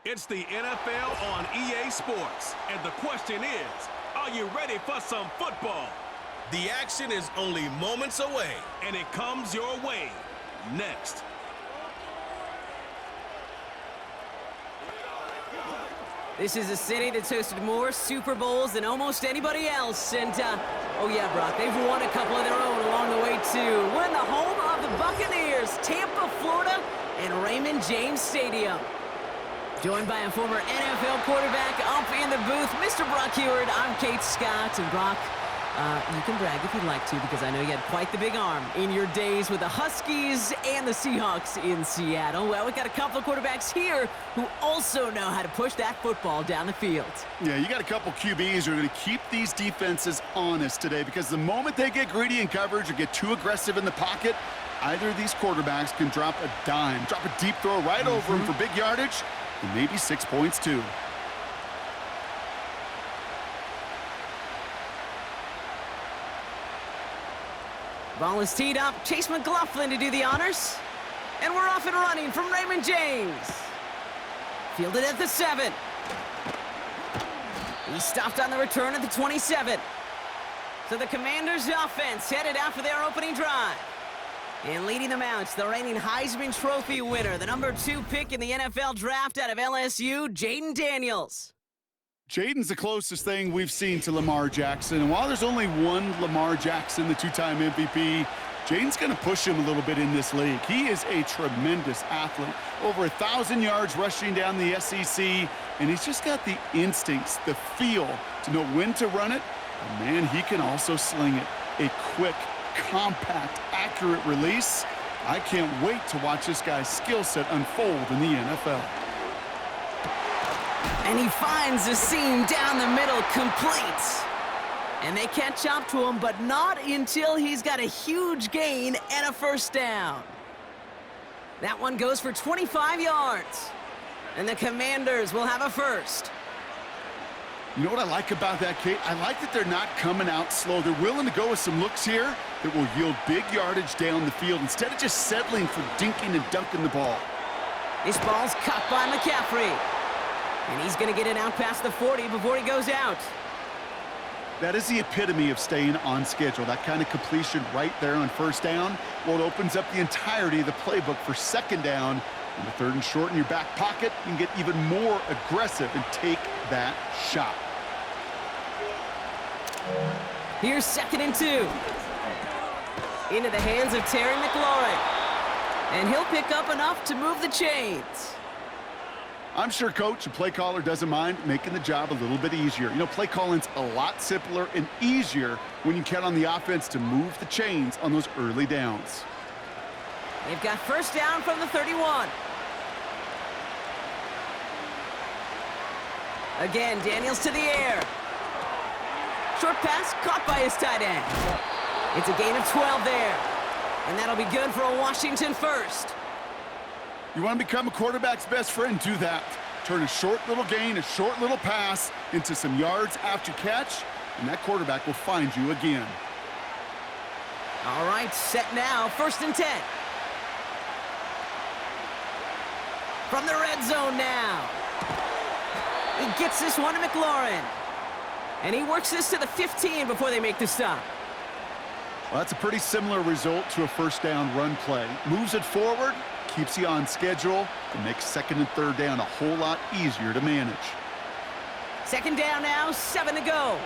It's the NFL on EA Sports, and the question is, are you ready for some football? The action is only moments away, and it comes your way next. This is a city that's hosted more Super Bowls than almost anybody else. And, oh yeah, Brock, they've won a couple of their own along the way, too. We're in the home of the Buccaneers, Tampa, Florida, and Raymond James Stadium. Joined by a former NFL quarterback up in the booth, Mr. Brock Heward. I'm Kate Scott, and Brock, you can brag if you'd like to, because I know you had quite the big arm in your days with the Huskies and the Seahawks in Seattle. Well, we've got a couple of quarterbacks here who also know how to push that football down the field. Yeah, you got a couple QBs who are going to keep these defenses honest today, because the moment they get greedy in coverage or get too aggressive in the pocket, either of these quarterbacks can drop a dime, drop a deep throw right over him for big yardage, and maybe 6 points too. Ball is teed up. Chase McLaughlin to do the honors. And we're off and running from Raymond James. Fielded at the 7. He stopped on the return at the 27. So the Commanders' offense headed out for their opening drive. And leading them out, the reigning Heisman Trophy winner, the number 2 pick in the NFL draft out of LSU, Jayden Daniels. Jayden's the closest thing we've seen to Lamar Jackson. And while there's only one Lamar Jackson, the 2-time MVP, Jayden's going to push him a little bit in this league. He is a tremendous athlete. Over 1,000 yards rushing down the SEC. And he's just got the instincts, the feel to know when to run it. And man, he can also sling it. A quick, compact, accurate release. I can't wait to watch this guy's skill set unfold in the NFL. And he finds a seam down the middle, complete. And they catch up to him, but not until he's got a huge gain and a first down. That one goes for 25 yards. And the Commanders will have a first. You know what I like about that, Kate? I like that they're not coming out slow. They're willing to go with some looks here that will yield big yardage down the field instead of just settling for dinking and dunking the ball. This ball's caught by McCaffrey. And he's going to get it out past the 40 before he goes out. That is the epitome of staying on schedule. That kind of completion right there on first down. Well, it opens up the entirety of the playbook for second down. And the 3rd and short in your back pocket, you can get even more aggressive and take that shot. Here's 2nd and 2. Into the hands of Terry McLaurin. And he'll pick up enough to move the chains. I'm sure coach and play caller doesn't mind making the job a little bit easier. You know, play calling's a lot simpler and easier when you count on the offense to move the chains on those early downs. They've got first down from the 31. Again, Daniels to the air. Short pass caught by his tight end. It's a gain of 12 there. And that'll be good for a Washington first. You want to become a quarterback's best friend, do that. Turn a short little gain, a short little pass into some yards after catch, and that quarterback will find you again. All right, set now, 1st and 10. From the red zone now. He gets this one to McLaurin. And he works this to the 15 before they make the stop. Well, that's a pretty similar result to a first down run play. Moves it forward, keeps you on schedule, and makes 2nd and 3rd down a whole lot easier to manage. 2nd down now, 7 to go.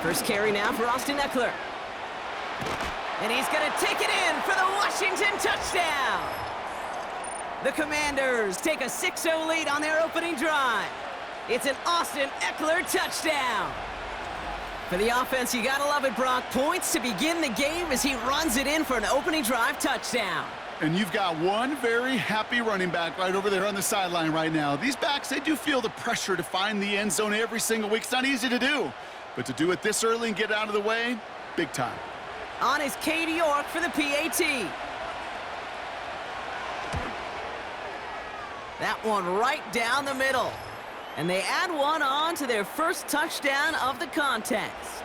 First carry now for Austin Eckler. And he's going to take it in for the Washington touchdown. The Commanders take a 6-0 lead on their opening drive. It's an Austin Eckler touchdown. For the offense, you gotta love it, Brock. Points to begin the game as he runs it in for an opening drive touchdown. And you've got one very happy running back right over there on the sideline right now. These backs, they do feel the pressure to find the end zone every single week. It's not easy to do, but to do it this early and get out of the way, big time. On is Cade York for the PAT. That one right down the middle. And they add one on to their first touchdown of the contest.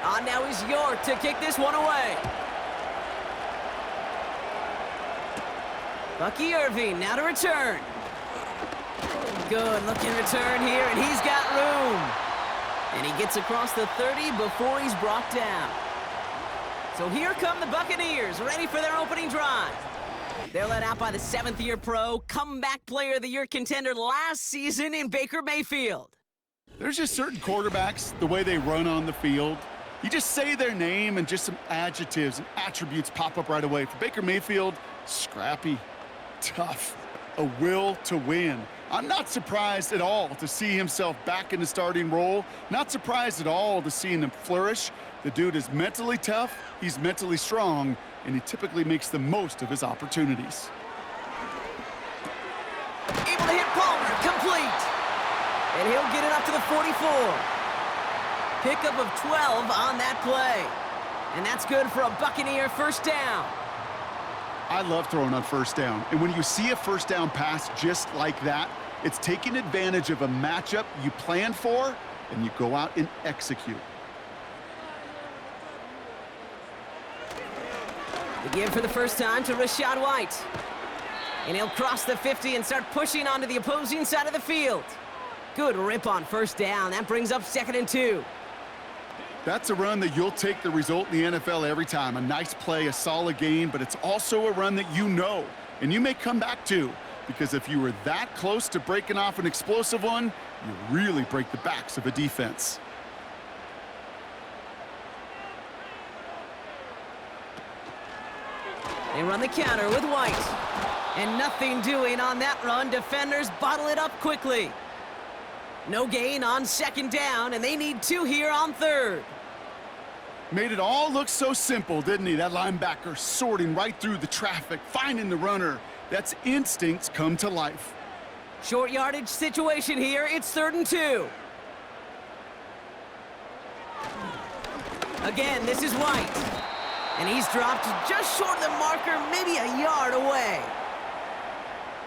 On now is York to kick this one away. Bucky Irving now to return. Good looking return here, and he's got room. And he gets across the 30 before he's brought down. So here come the Buccaneers, ready for their opening drive. They're led out by the 7th-year pro, comeback player of the year contender last season in Baker Mayfield. There's just certain quarterbacks, the way they run on the field. You just say their name and just some adjectives and attributes pop up right away. For Baker Mayfield, scrappy, tough, a will to win. I'm not surprised at all to see himself back in the starting role. Not surprised at all to see him flourish. The dude is mentally tough, he's mentally strong, and he typically makes the most of his opportunities. Able to hit Palmer, complete. And he'll get it up to the 44. Pickup of 12 on that play. And that's good for a Buccaneer first down. I love throwing on first down. And when you see a first down pass just like that, it's taking advantage of a matchup you plan for, and you go out and execute. The give for the first time to Rachaad White. And he'll cross the 50 and start pushing onto the opposing side of the field. Good rip on first down. That brings up 2nd and 2. That's a run that you'll take the result in the NFL every time. A nice play, a solid game, but it's also a run that you know, and you may come back to, because if you were that close to breaking off an explosive one, you really break the backs of a defense. They run the counter with White. And nothing doing on that run. Defenders bottle it up quickly. No gain on 2nd down, and they need 2 here on 3rd. Made it all look so simple, didn't he? That linebacker sorting right through the traffic, finding the runner. That's instincts come to life. Short yardage situation here. It's 3rd and 2. Again, this is White. And he's dropped just short of the marker, maybe a yard away.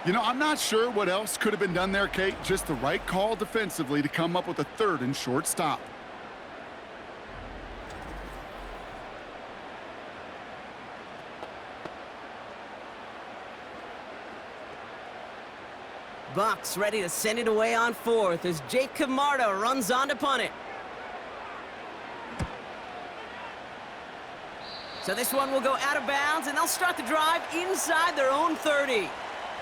You know, I'm not sure what else could have been done there, Kate. Just the right call defensively to come up with a 3rd and short stop. Bucs ready to send it away on 4th as Jake Camarda runs on to punt it. So this one will go out of bounds, and they'll start the drive inside their own 30.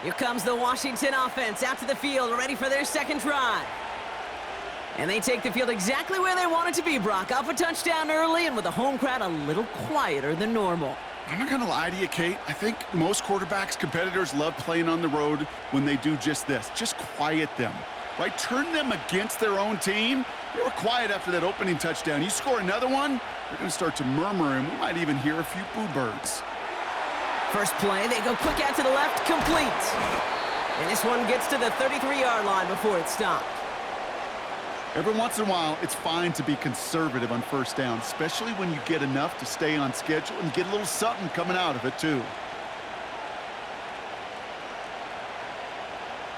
Here comes the Washington offense out to the field, ready for their 2nd drive. And they take the field exactly where they want it to be, Brock. Up a touchdown early, and with the home crowd a little quieter than normal. I'm not going to lie to you, Kate. I think most quarterbacks, competitors love playing on the road when they do just this. Just quiet them, right? Turn them against their own team. They were quiet after that opening touchdown. You score another one, they're going to start to murmur, and we might even hear a few boo birds. First play, they go quick out to the left, complete. And this one gets to the 33-yard line before it's stopped. Every once in a while, it's fine to be conservative on first down, especially when you get enough to stay on schedule and get a little something coming out of it, too.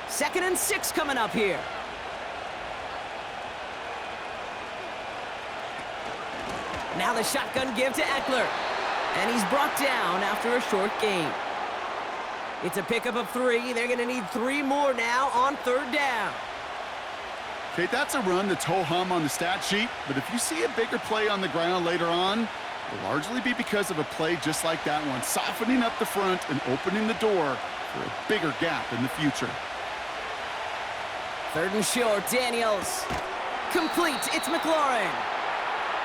2nd and 6 coming up here. Now the shotgun give to Eckler. And he's brought down after a short gain. It's a pickup of 3. They're going to need 3 more now on 3rd down. Kate, that's a run that's ho-hum on the stat sheet, but if you see a bigger play on the ground later on, it'll largely be because of a play just like that one, softening up the front and opening the door for a bigger gap in the future. 3rd and short, Daniels. Complete, it's McLaurin.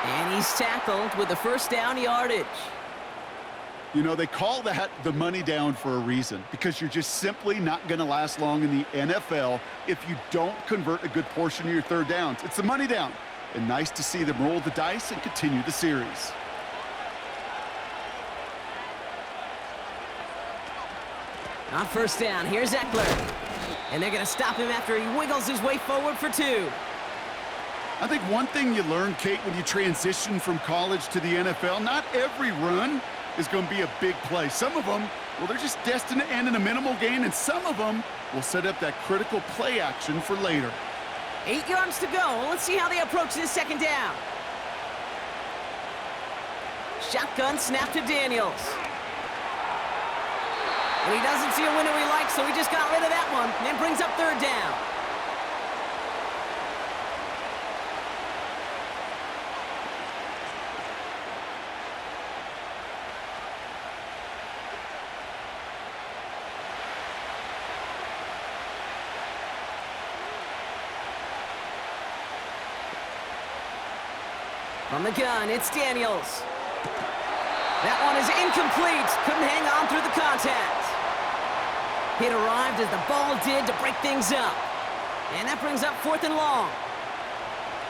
And he's tackled with the first down yardage. You know, they call that the money down for a reason, because you're just simply not going to last long in the NFL if you don't convert a good portion of your 3rd downs. It's the money down, and nice to see them roll the dice and continue the series. On first down, here's Eckler. And they're going to stop him after he wiggles his way forward for 2. I think one thing you learn, Kate, when you transition from college to the NFL, not every run is going to be a big play. Some of them, well, they're just destined to end in a minimal gain, and some of them will set up that critical play action for later. 8 yards to go. Let's see how they approach this 2nd down. Shotgun snap to Daniels. And he doesn't see a window he likes, so he just got rid of that one. And then brings up third down. From the gun, it's Daniels. That one is incomplete. Couldn't hang on through the contact. It arrived as the ball did to break things up. And that brings up 4th and long.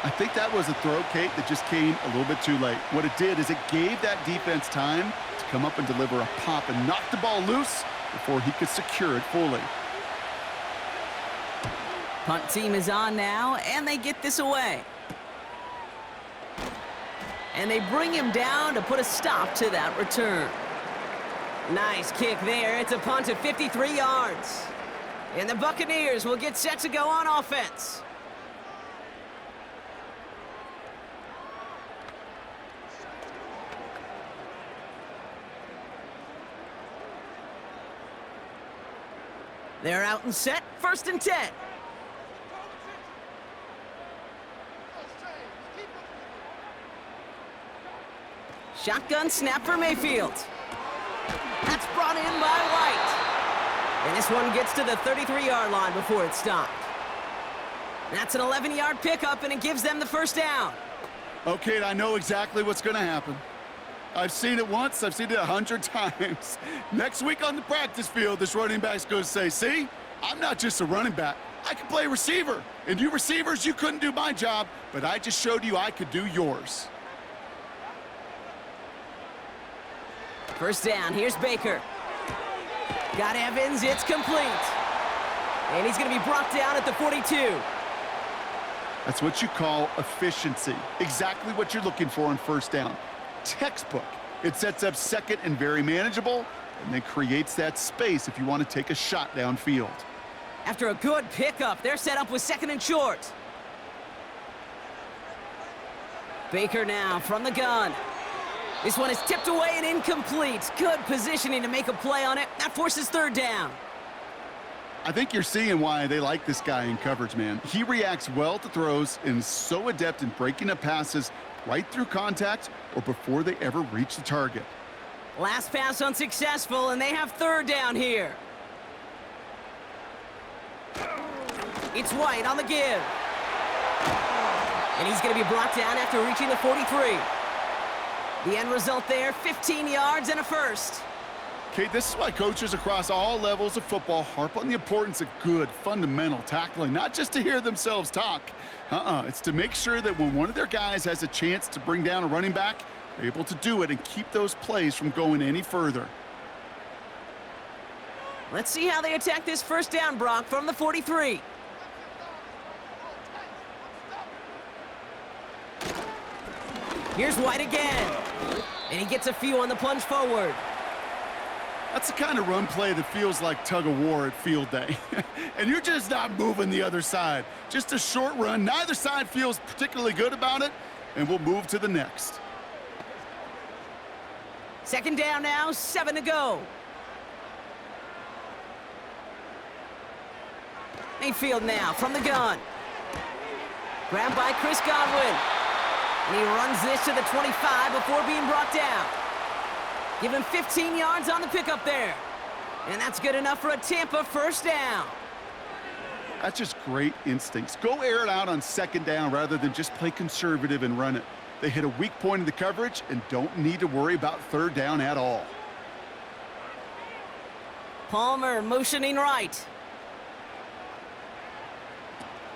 I think that was a throw, Kate, that just came a little bit too late. What it did is it gave that defense time to come up and deliver a pop and knock the ball loose before he could secure it fully. Punt team is on now, and they get this away. And they bring him down to put a stop to that return. Nice kick there. It's a punt of 53 yards. And the Buccaneers will get set to go on offense. They're out and set. 1st and 10. Shotgun snap for Mayfield. That's brought in by White. And this one gets to the 33-yard line before it's stopped. That's an 11-yard pickup, and it gives them the first down. Okay, I know exactly what's going to happen. I've seen it once. I've seen it 100 times. Next week on the practice field, this running back's going to say, see, I'm not just a running back. I can play receiver. And you receivers, you couldn't do my job, but I just showed you I could do yours. First down, here's Baker. Got Evans, it's complete. And he's going to be brought down at the 42. That's what you call efficiency. Exactly what you're looking for on first down. Textbook. It sets up second and very manageable, and then creates that space if you want to take a shot downfield. After a good pickup, they're set up with 2nd and short. Baker now from the gun. This one is tipped away and incomplete. Good positioning to make a play on it. That forces 3rd down. I think you're seeing why they like this guy in coverage, man. He reacts well to throws and is so adept in breaking up passes right through contact or before they ever reach the target. Last pass unsuccessful, and they have 3rd down here. It's White on the give. And he's going to be brought down after reaching the 43. The end result there, 15 yards and a first. Kate, this is why coaches across all levels of football harp on the importance of good, fundamental tackling, not just to hear themselves talk. It's to make sure that when one of their guys has a chance to bring down a running back, they're able to do it and keep those plays from going any further. Let's see how they attack this first down, Brock, from the 43. Here's White again. And he gets a few on the plunge forward. That's the kind of run play that feels like tug-of-war at field day. And you're just not moving the other side. Just a short run. Neither side feels particularly good about it, and we'll move to the next. 2nd down now, 7 to go. Mayfield now from the gun. Grabbed by Chris Godwin. And he runs this to the 25 before being brought down. Give him 15 yards on the pickup there. And that's good enough for a Tampa first down. That's just great instincts. Go air it out on 2nd down rather than just play conservative and run it. They hit a weak point in the coverage and don't need to worry about 3rd down at all. Palmer motioning right.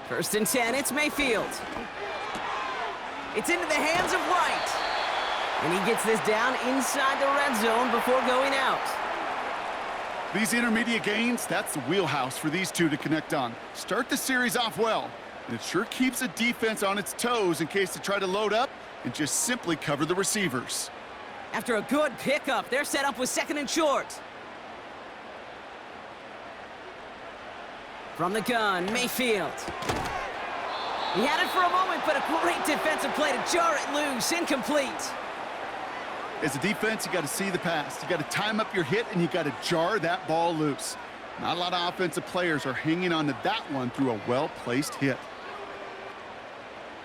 1st and 10, it's Mayfield. It's into the hands of White. And he gets this down inside the red zone before going out. These intermediate gains, that's the wheelhouse for these two to connect on. Start the series off well, and it sure keeps the defense on its toes in case they try to load up and just simply cover the receivers. After a good pickup, they're set up with 2nd and short. From the gun, Mayfield. He had it for a moment, but a great defensive play to jar it loose. Incomplete. As a defense, you got to see the pass. You got to time up your hit, and you got to jar that ball loose. Not a lot of offensive players are hanging on to that one through a well-placed hit.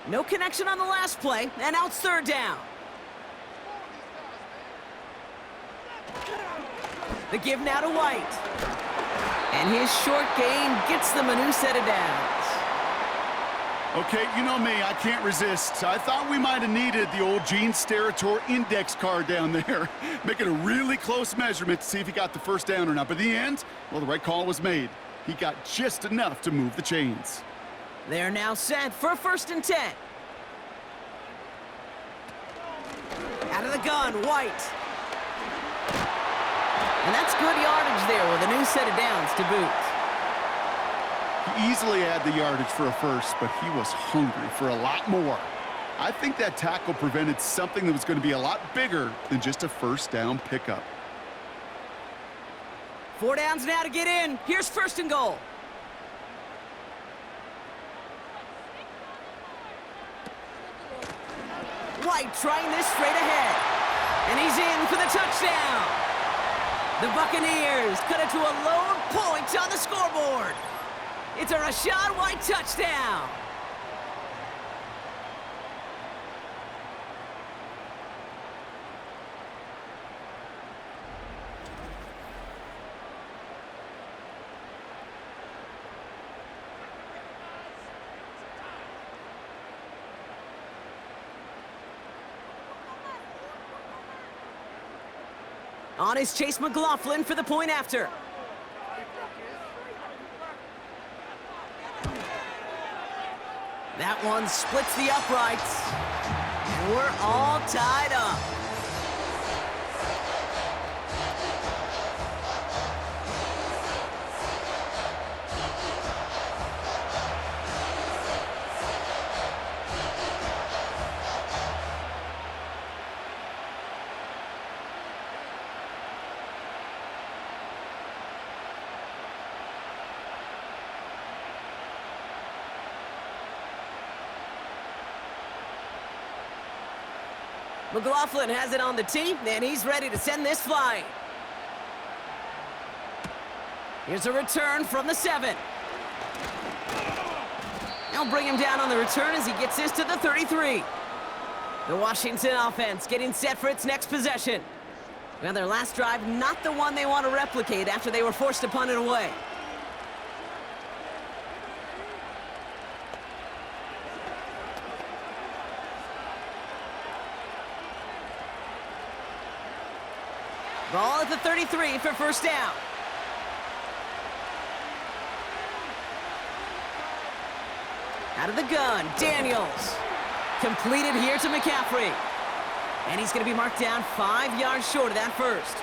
No connection on the last play, and now it's third down. The give now to White. And his short gain gets them a new set of downs. Okay, you know me, I can't resist. I thought we might have needed the old Gene Steratore index card down there, making a really close measurement to see if he got the first down or not. But in the end, well, the right call was made. He got just enough to move the chains. They're now set for 1st and 10. Out of the gun, White. And that's good yardage there with a new set of downs to boot. He easily had the yardage for a first, but he was hungry for a lot more. I think that tackle prevented something that was going to be a lot bigger than just a first down pickup. 4 downs now to get in. Here's 1st and goal. White trying this straight ahead. And he's in for the touchdown. The Buccaneers cut it to a lone point on the scoreboard. It's a Rachaad White touchdown. On is Chase McLaughlin for the point after. That one splits the uprights. And we're all tied up. McLaughlin has it on the tee, and he's ready to send this flying. Here's a return from the 7. They'll bring him down on the return as he gets this to the 33. The Washington offense getting set for its next possession. Well, their last drive, not the one they want to replicate after they were forced to punt it away. Ball at the 33 for 1st down. Out of the gun, Daniels. Completed here to McCaffrey. And he's going to be marked down 5 yards short of that first.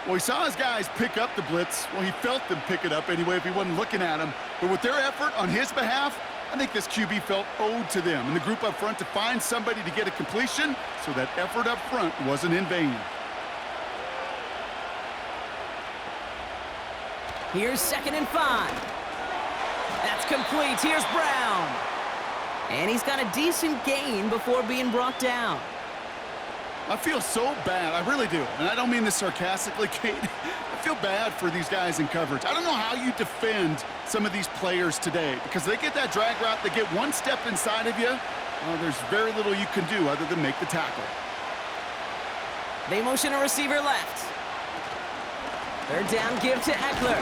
Well, he saw his guys pick up the blitz. Well, he felt them pick it up anyway if he wasn't looking at him. But with their effort on his behalf, I think this QB felt owed to them and the group up front to find somebody to get a completion, so that effort up front wasn't in vain. Here's 2nd and 5. That's complete. Here's Brown. And he's got a decent gain before being brought down. I feel so bad. I really do. And I don't mean this sarcastically, Kate. I feel bad for these guys in coverage. I don't know how you defend some of these players today, because they get that drag route, they get one step inside of you. There's very little you can do other than make the tackle. They motion a receiver left. 3rd down, give to Eckler.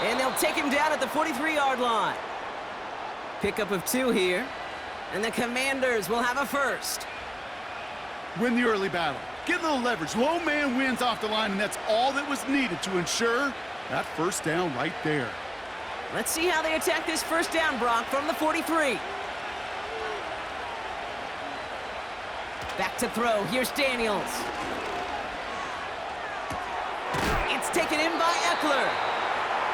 And they'll take him down at the 43-yard line. Pickup of 2 here. And the Commanders will have a first. Win the early battle. Get a little leverage. Low man wins off the line, and that's all that was needed to ensure that 1st down right there. Let's see how they attack this 1st down, Brock, from the 43. Back to throw. Here's Daniels. It's taken in by Eckler.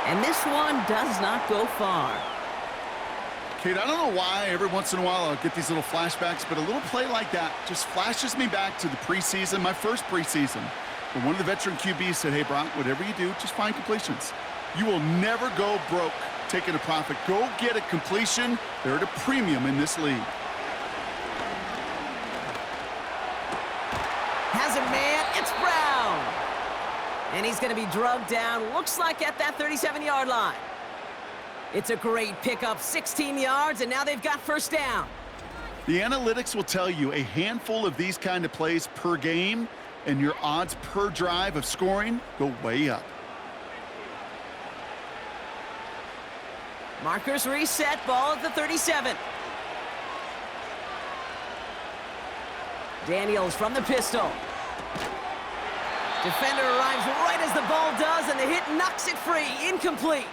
And this one does not go far. Kate, I don't know why every once in a while I'll get these little flashbacks, but a little play like that just flashes me back to the preseason, my first preseason. When one of the veteran QBs said, hey, Brock, whatever you do, just find completions. You will never go broke taking a profit. Go get a completion. They're at a premium in this league. And he's going to be drugged down, looks like at that 37-yard line. It's a great pickup, 16 yards, and now they've got first down. The analytics will tell you a handful of these kind of plays per game, and your odds per drive of scoring go way up. Markers reset, ball at the 37. Daniels from the pistol. Defender arrives right as the ball does, and the hit knocks it free. Incomplete.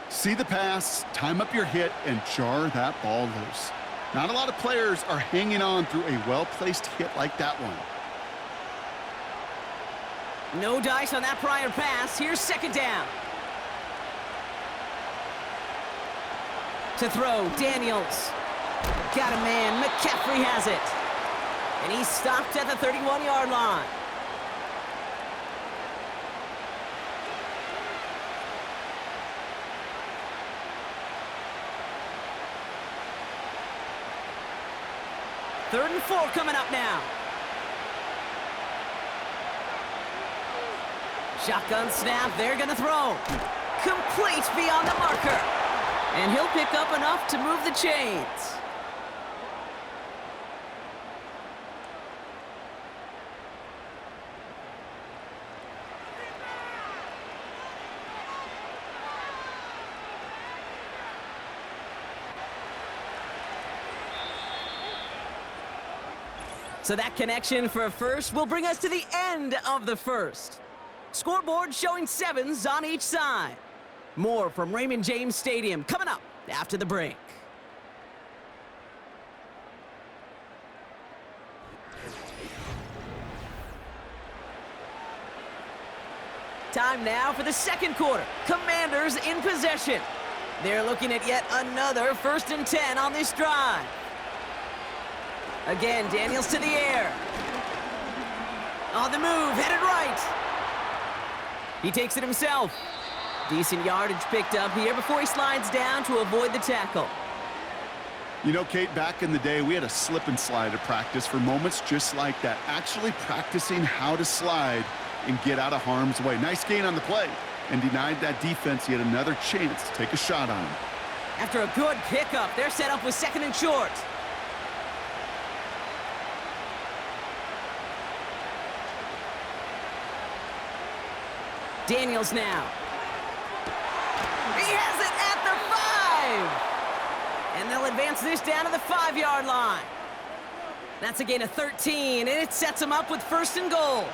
See the pass, time up your hit, and jar that ball loose. Not a lot of players are hanging on through a well-placed hit like that one. No dice on that prior pass. Here's second down. To throw, Daniels. Got a man. McCaffrey has it. And he's stopped at the 31-yard line. Third and 4 coming up now. Shotgun snap, they're gonna throw. Complete beyond the marker. And he'll pick up enough to move the chains. So that connection for a first will bring us to the end of the first. Scoreboard showing 7s on each side. More from Raymond James Stadium coming up after the break. Time now for the second quarter. Commanders in possession. They're looking at yet another 1st and 10 on this drive. Again, Daniels to the air. On the move, headed right. He takes it himself. Decent yardage picked up here before he slides down to avoid the tackle. You know, Kate, back in the day, we had a slip and slide at practice for moments just like that. Actually practicing how to slide and get out of harm's way. Nice gain on the play, and denied that defense yet another chance to take a shot on him. After a good pickup, they're set up with 2nd and short. Daniels now. He has it at the 5! And they'll advance this down to the 5-yard line. That's a gain of 13, and it sets them up with 1st and goal.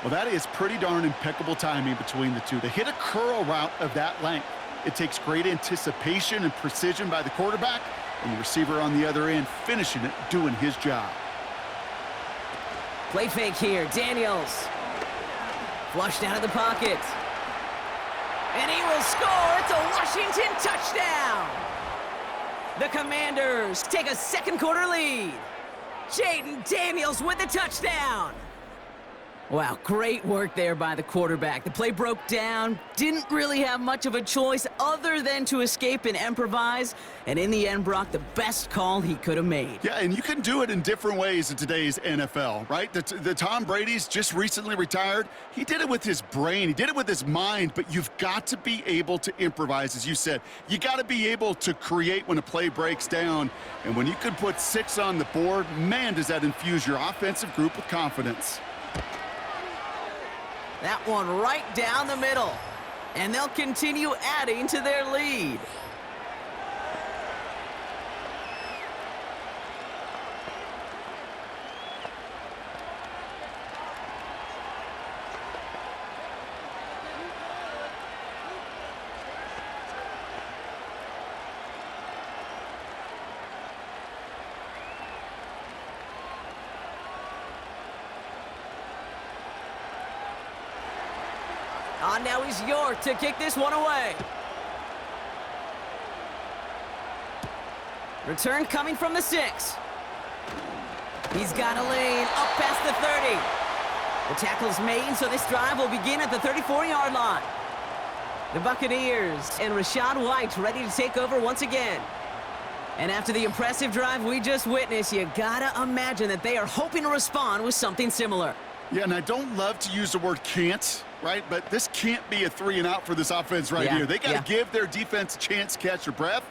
Well, that is pretty darn impeccable timing between the two. They hit a curl route of that length. It takes great anticipation and precision by the quarterback, and the receiver on the other end finishing it, doing his job. Play fake here, Daniels. Flushed out of the pocket. And he will score. It's a Washington touchdown. The Commanders take a 2nd quarter lead. Jaden Daniels with the touchdown. Wow, great work there by the quarterback. The play broke down, didn't really have much of a choice other than to escape and improvise, and in the end, Brock, the best call he could have made. Yeah, and you can do it in different ways in today's NFL, right? The Tom Brady's just recently retired. He did it with his brain. He did it with his mind, but you've got to be able to improvise, as you said. You got to be able to create when a play breaks down, and when you can put 6 on the board, man, does that infuse your offensive group with confidence. That one right down the middle. And they'll continue adding to their lead. On now is York to kick this one away. Return coming from the 6. He's got a lane up past the 30. The tackle's made, so this drive will begin at the 34-yard line. The Buccaneers and Rachaad White ready to take over once again. And after the impressive drive we just witnessed, you gotta imagine that they are hoping to respond with something similar. Yeah, and I don't love to use the word can't, right? But this can't be a 3-and-out for this offense right here. They got to give their defense a chance to catch their breath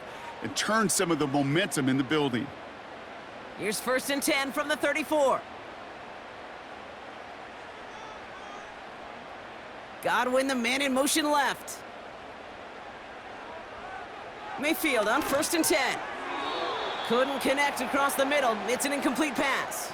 and turn some of the momentum in the building. Here's 1st and 10 from the 34. Godwin, the man in motion left. Mayfield on 1st and 10. Couldn't connect across the middle. It's an incomplete pass.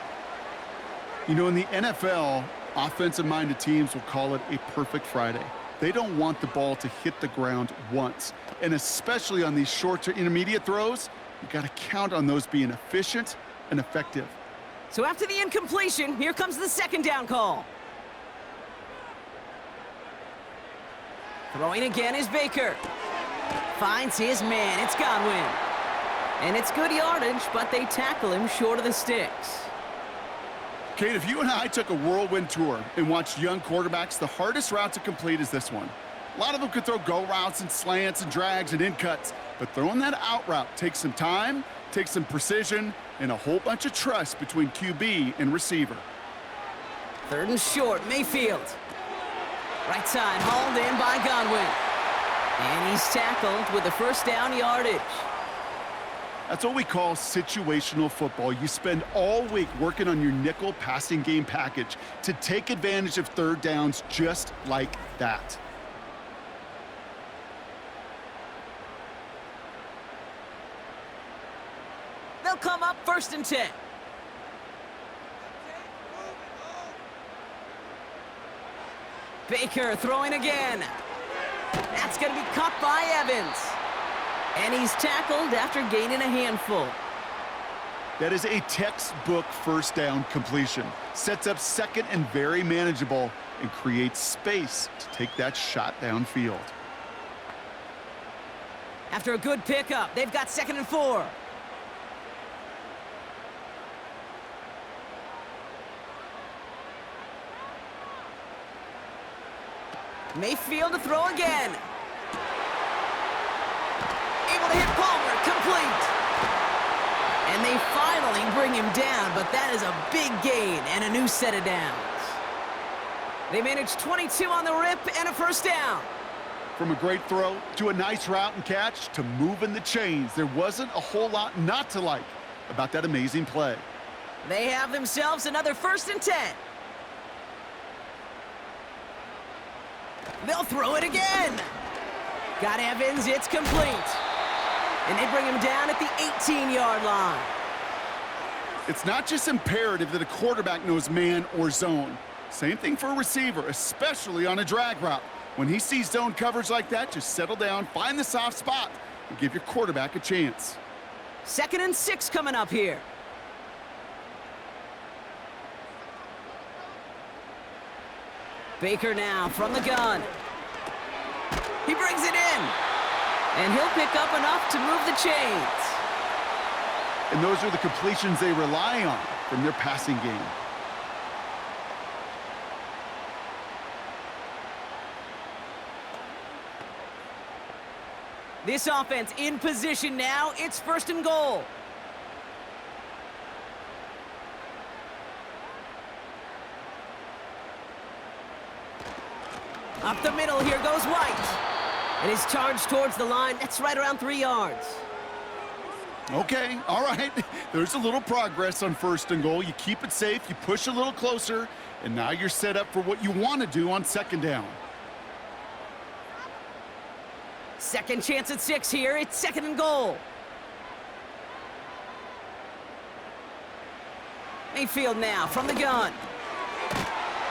You know, in the NFL, offensive-minded teams will call it a perfect Friday. They don't want the ball to hit the ground once. And especially on these short to intermediate throws, you got to count on those being efficient and effective. So after the incompletion, here comes the 2nd down call. Throwing again is Baker. Finds his man. It's Godwin. And it's good yardage, but they tackle him short of the sticks. Kate, if you and I took a whirlwind tour and watched young quarterbacks, the hardest route to complete is this one. A lot of them could throw go routes and slants and drags and in cuts, but throwing that out route takes some time, takes some precision, and a whole bunch of trust between QB and receiver. 3rd and short, Mayfield. Right side, hauled in by Godwin. And he's tackled with the 1st down yardage. That's what we call situational football. You spend all week working on your nickel passing game package to take advantage of 3rd downs just like that. They'll come up 1st and 10. Baker throwing again. That's going to be caught by Evans. And he's tackled after gaining a handful. That is a textbook 1st down completion. Sets up 2nd and very manageable and creates space to take that shot downfield. After a good pickup, they've got 2nd and 4. Mayfield to throw again. Able to hit Palmer, complete. And they finally bring him down, but that is a big gain and a new set of downs. They managed 22 on the rip and a 1st down. From a great throw to a nice route and catch to moving the chains, there wasn't a whole lot not to like about that amazing play. They have themselves another 1st and 10. They'll throw it again. Got Evans, it's complete. And they bring him down at the 18-yard line. It's not just imperative that a quarterback knows man or zone. Same thing for a receiver, especially on a drag route. When he sees zone coverage like that, just settle down, find the soft spot, and give your quarterback a chance. 2nd and 6 coming up here. Baker now from the gun. He brings it in. And he'll pick up enough to move the chains. And those are the completions they rely on from their passing game. This offense in position now. It's 1st and goal. Up the middle, here goes White. And his charge towards the line, that's right around 3 yards. Okay, all right. There's a little progress on 1st and goal. You keep it safe, you push a little closer, and now you're set up for what you want to do on 2nd down. 2nd chance at 6 here. It's 2nd and goal. Mayfield now from the gun.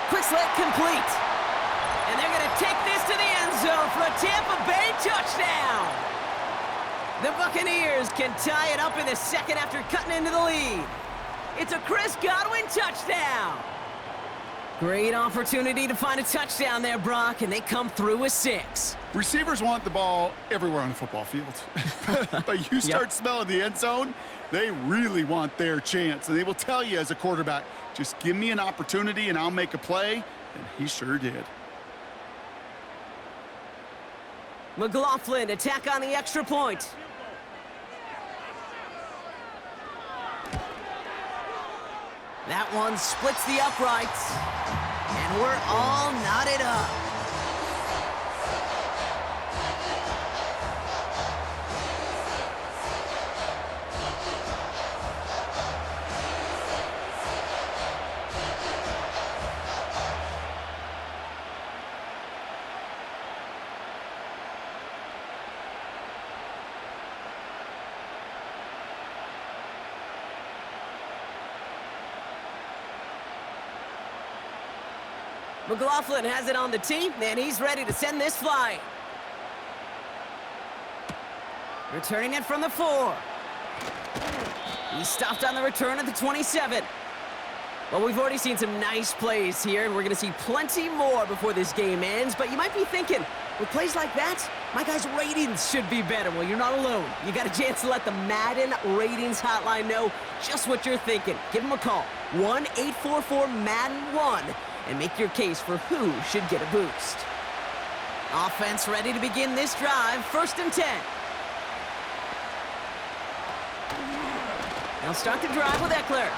Quick slant complete. And they're going to take this to the end zone for a Tampa Bay touchdown. The Buccaneers can tie it up in the 2nd after cutting into the lead. It's a Chris Godwin touchdown. Great opportunity to find a touchdown there, Brock, and they come through with 6. Receivers want the ball everywhere on the football field. But you start smelling the end zone, they really want their chance. And they will tell you as a quarterback, just give me an opportunity and I'll make a play. And he sure did. McLaughlin, attack on the extra point. That one splits the uprights. And we're all knotted up. McLaughlin has it on the tee, and he's ready to send this flying. Returning it from the 4. He stopped on the return at the 27. Well, we've already seen some nice plays here, and we're going to see plenty more before this game ends. But you might be thinking, with plays like that, my guys' ratings should be better. Well, you're not alone. You got a chance to let the Madden Ratings Hotline know just what you're thinking. Give them a call, 1-844-MADDEN-1. And make your case for who should get a boost. Offense ready to begin this drive, 1st and 10. They'll start the drive with Eckler.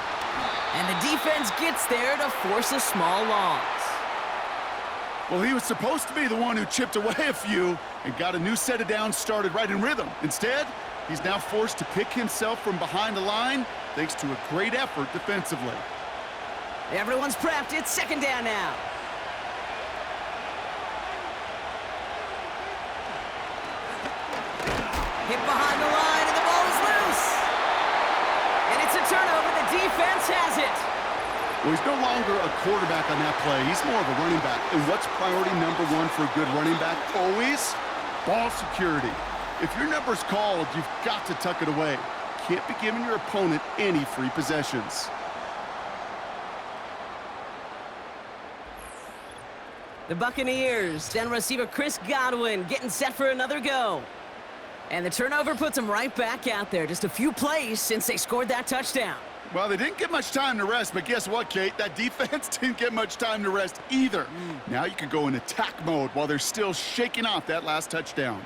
And the defense gets there to force a small loss. Well, he was supposed to be the one who chipped away a few and got a new set of downs started right in rhythm. Instead, he's now forced to pick himself from behind the line thanks to a great effort defensively. Everyone's prepped. It's 2nd down now. Hit behind the line, and the ball is loose. And it's a turnover. The defense has it. Well, he's no longer a quarterback on that play. He's more of a running back. And what's priority number 1 for a good running back? Always ball security. If your number's called, you've got to tuck it away. Can't be giving your opponent any free possessions. The Buccaneers, then receiver Chris Godwin getting set for another go. And the turnover puts them right back out there. Just a few plays since they scored that touchdown. Well, they didn't get much time to rest, but guess what, Kate? That defense didn't get much time to rest either. Now you can go in attack mode while they're still shaking off that last touchdown.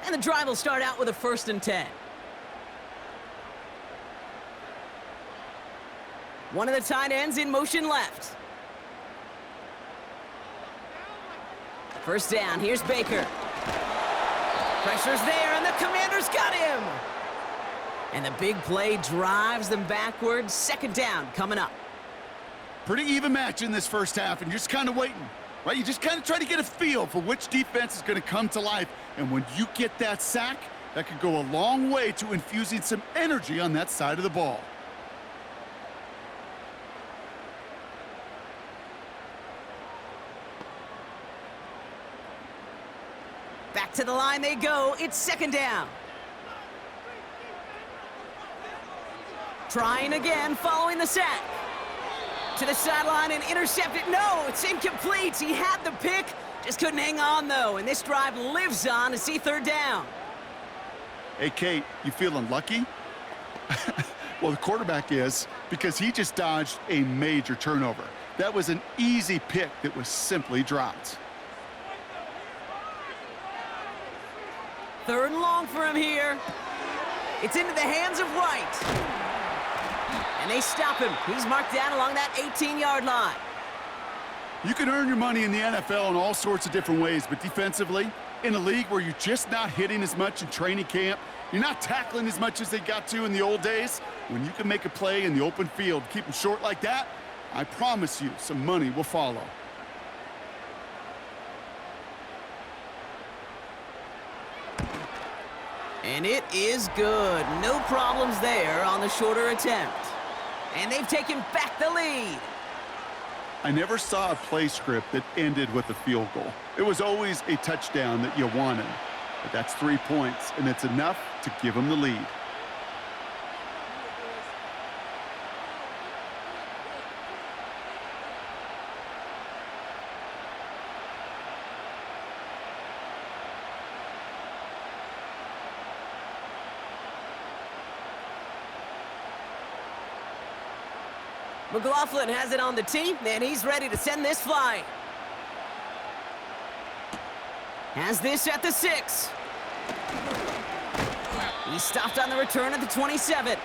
And the drive will start out with a 1st and 10. One of the tight ends in motion left. 1st down, here's Baker. Pressure's there, and the Commanders got him. And the big play drives them backwards. 2nd down coming up. Pretty even match in this first half, and you're just kind of waiting, right? You just kind of try to get a feel for which defense is going to come to life. And when you get that sack, that could go a long way to infusing some energy on that side of the ball. Back to the line they go. It's 2nd down. Trying again, following the sack. To the sideline and intercepted. No, it's incomplete. He had the pick, just couldn't hang on, though. And this drive lives on to see 3rd down. Hey, Kate, you feeling lucky? Well, the quarterback is, because he just dodged a major turnover. That was an easy pick that was simply dropped. 3rd and long for him here. It's into the hands of White. And they stop him. He's marked down along that 18-yard line. You can earn your money in the NFL in all sorts of different ways, but defensively, in a league where you're just not hitting as much in training camp, you're not tackling as much as they got to in the old days, when you can make a play in the open field, keep them short like that, I promise you some money will follow. And it is good. No problems there on the shorter attempt. And they've taken back the lead. I never saw a play script that ended with a field goal. It was always a touchdown that you wanted. But that's 3 points, and it's enough to give them the lead. McLaughlin has it on the tee, and he's ready to send this flying. Has this at the 6. He stopped on the return at the 27.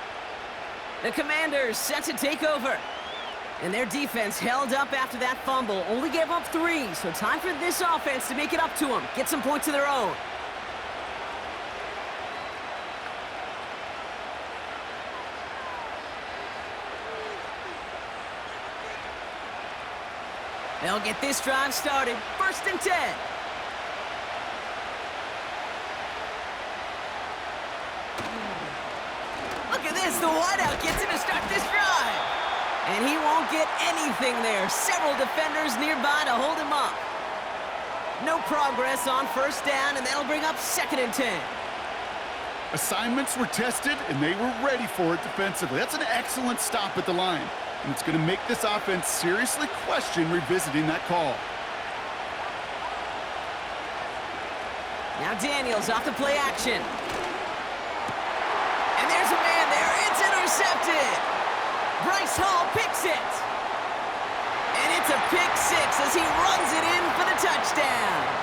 The Commanders set to take over. And their defense held up after that fumble. Only gave up 3, so time for this offense to make it up to them. Get some points of their own. They'll get this drive started. 1st and 10. Look at this. The wideout gets him to start this drive. And he won't get anything there. Several defenders nearby to hold him up. No progress on 1st down, and that'll bring up 2nd and 10. Assignments were tested, and they were ready for it defensively. That's an excellent stop at the line. And it's going to make this offense seriously question revisiting that call. Now Daniels off the play action. And there's a man there. It's intercepted. Bryce Hall picks it. And it's a pick 6 as he runs it in for the touchdown.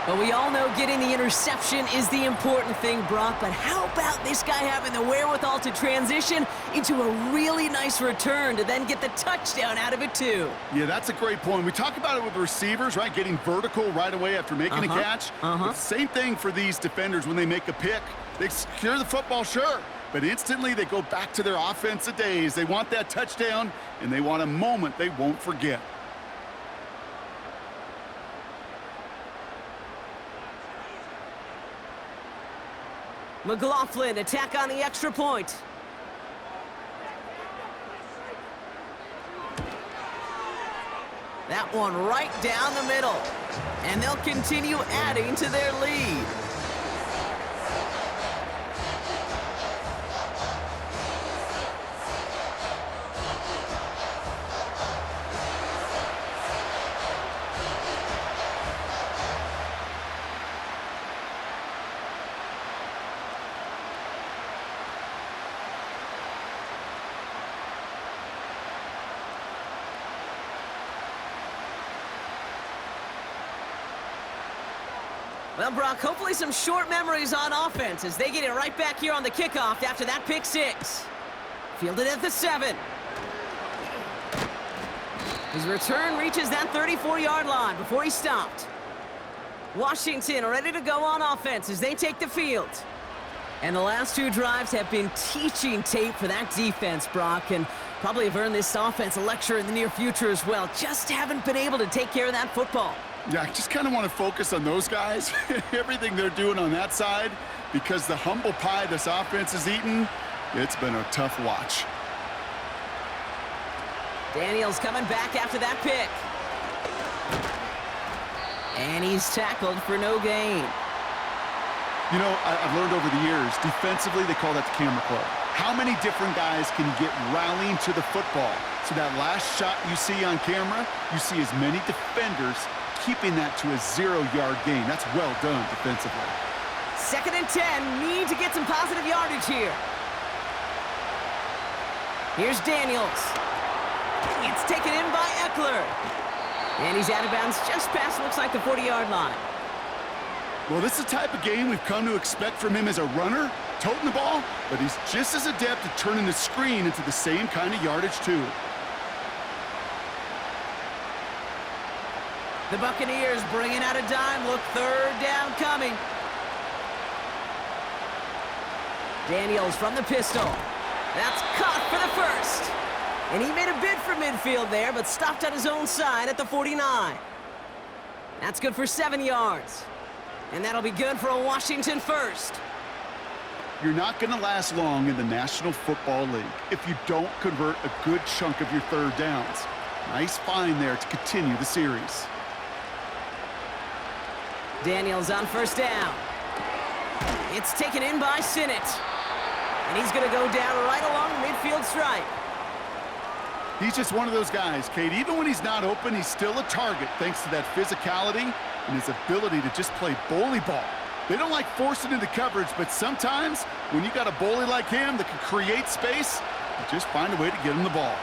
But we all know getting the interception is the important thing, Brock. But how about this guy having the wherewithal to transition into a really nice return to then get the touchdown out of it, too? Yeah, that's a great point. We talk about it with the receivers, right? Getting vertical right away after making a catch. But same thing for these defenders when they make a pick. They secure the football, sure. But instantly they go back to their offensive days. They want that touchdown, and they want a moment they won't forget. McLaughlin, attack on the extra point. That one right down the middle. And they'll continue adding to their lead. Well, Brock, hopefully some short memories on offense as they get it right back here on the kickoff after that pick 6. Fielded at the 7. His return reaches that 34-yard line before he stopped. Washington ready to go on offense as they take the field. And the last 2 drives have been teaching tape for that defense, Brock, and probably have earned this offense a lecture in the near future as well. Just haven't been able to take care of that football. Yeah, I just kind of want to focus on those guys, everything they're doing on that side, because the humble pie this offense is eating, it's been a tough watch. Daniels coming back after that pick. And he's tackled for no gain. You know, I've learned over the years, defensively, they call that the camera club. How many different guys can get rallying to the football? So that last shot you see on camera, you see as many defenders keeping that to a 0-yard gain. That's well done defensively. 2nd and 10. Need to get some positive yardage here. Here's Daniels. It's taken in by Eckler. And he's out of bounds just past, looks like, the 40-yard line. Well, this is the type of game we've come to expect from him as a runner, toting the ball, but he's just as adept at turning the screen into the same kind of yardage, too. The Buccaneers bringing out a dime. Look, 3rd down coming. Daniels from the pistol. That's caught for the 1st. And he made a bid for midfield there, but stopped on his own side at the 49. That's good for 7 yards. And that'll be good for a Washington 1st. You're not going to last long in the National Football League if you don't convert a good chunk of your 3rd downs. Nice find there to continue the series. Daniels on 1st down. It's taken in by Sinnott. And he's going to go down right along the midfield stripe. He's just one of those guys, Kate. Even when he's not open, he's still a target thanks to that physicality and his ability to just play bully ball. They don't like forcing into coverage, but sometimes when you got a bully like him that can create space, you just find a way to get him the ball.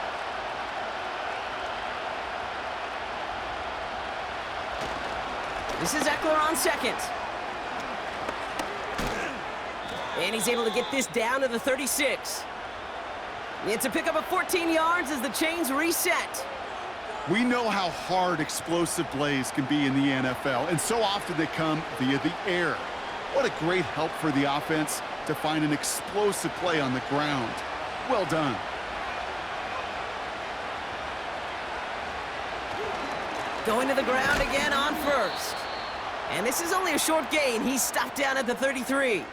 This is Eckler on 2nd. And he's able to get this down to the 36. It's a pickup of 14 yards as the chains reset. We know how hard explosive plays can be in the NFL, and so often they come via the air. What a great help for the offense to find an explosive play on the ground. Well done. Going to the ground again on first. And this is only a short gain. He's stopped down at the 33.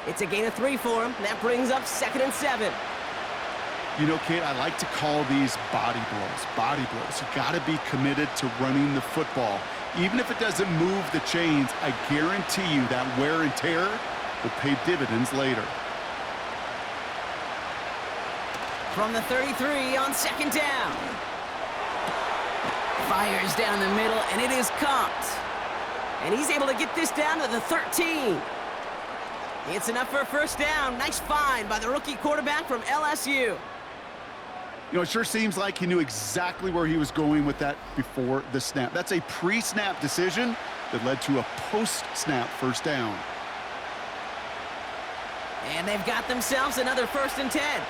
It's a gain of 3 for him. That brings up 2nd and 7. You know, Kate, I like to call these body blows. Body blows. You got to be committed to running the football. Even if it doesn't move the chains, I guarantee you that wear and tear will pay dividends later. From the 33 on 2nd down. Fires down the middle, and it is caught. And he's able to get this down to the 13. It's enough for a 1st down. Nice find by the rookie quarterback from LSU. You know, it sure seems like he knew exactly where he was going with that before the snap. That's a pre-snap decision that led to a post-snap 1st down. And they've got themselves another 1st and 10.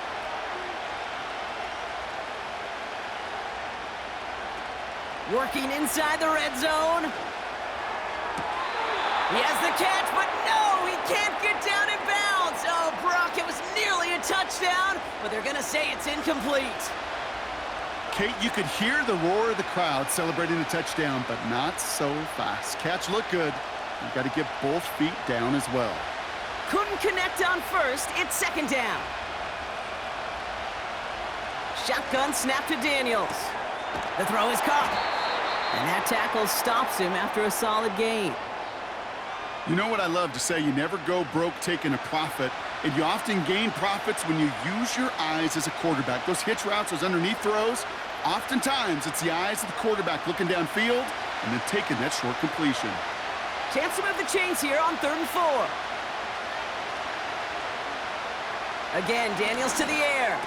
Working inside the red zone. He has the catch, but no, he can't get down in bounds. Oh, Brock, it was nearly a touchdown, but they're going to say it's incomplete. Kate, you could hear the roar of the crowd celebrating the touchdown, but not so fast. Catch looked good. You've got to get both feet down as well. Couldn't connect on 1st. It's 2nd down. Shotgun snap to Daniels. The throw is caught. And that tackle stops him after a solid gain. You know what I love to say? You never go broke taking a profit, and you often gain profits when you use your eyes as a quarterback. Those hitch routes, those underneath throws, oftentimes it's the eyes of the quarterback looking downfield and then taking that short completion. Chance to move the chains here on 3rd and 4. Again, Daniels to the air.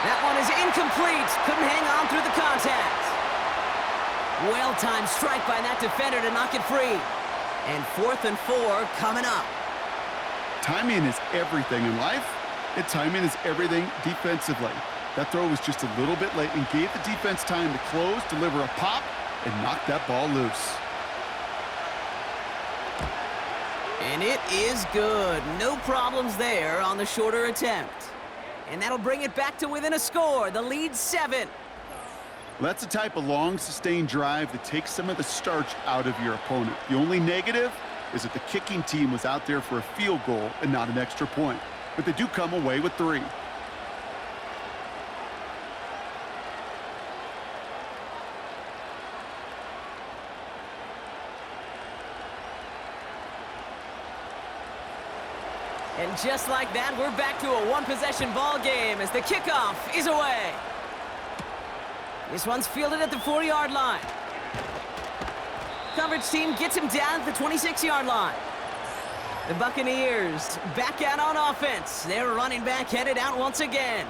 That one is incomplete. Couldn't hang on through the contact. Well-timed strike by that defender to knock it free. And 4th and 4 coming up. Timing is everything in life, and timing is everything defensively. That throw was just a little bit late and gave the defense time to close, deliver a pop, and knock that ball loose. And it is good. No problems there on the shorter attempt. And that'll bring it back to within a score. The lead 7. That's the type of long, sustained drive that takes some of the starch out of your opponent. The only negative is that the kicking team was out there for a field goal and not an extra point. But they do come away with 3. And just like that, we're back to a one-possession ball game as the kickoff is away. This one's fielded at the 4-yard line. Coverage team gets him down at the 26-yard line. The Buccaneers back out on offense. Their running back headed out once again.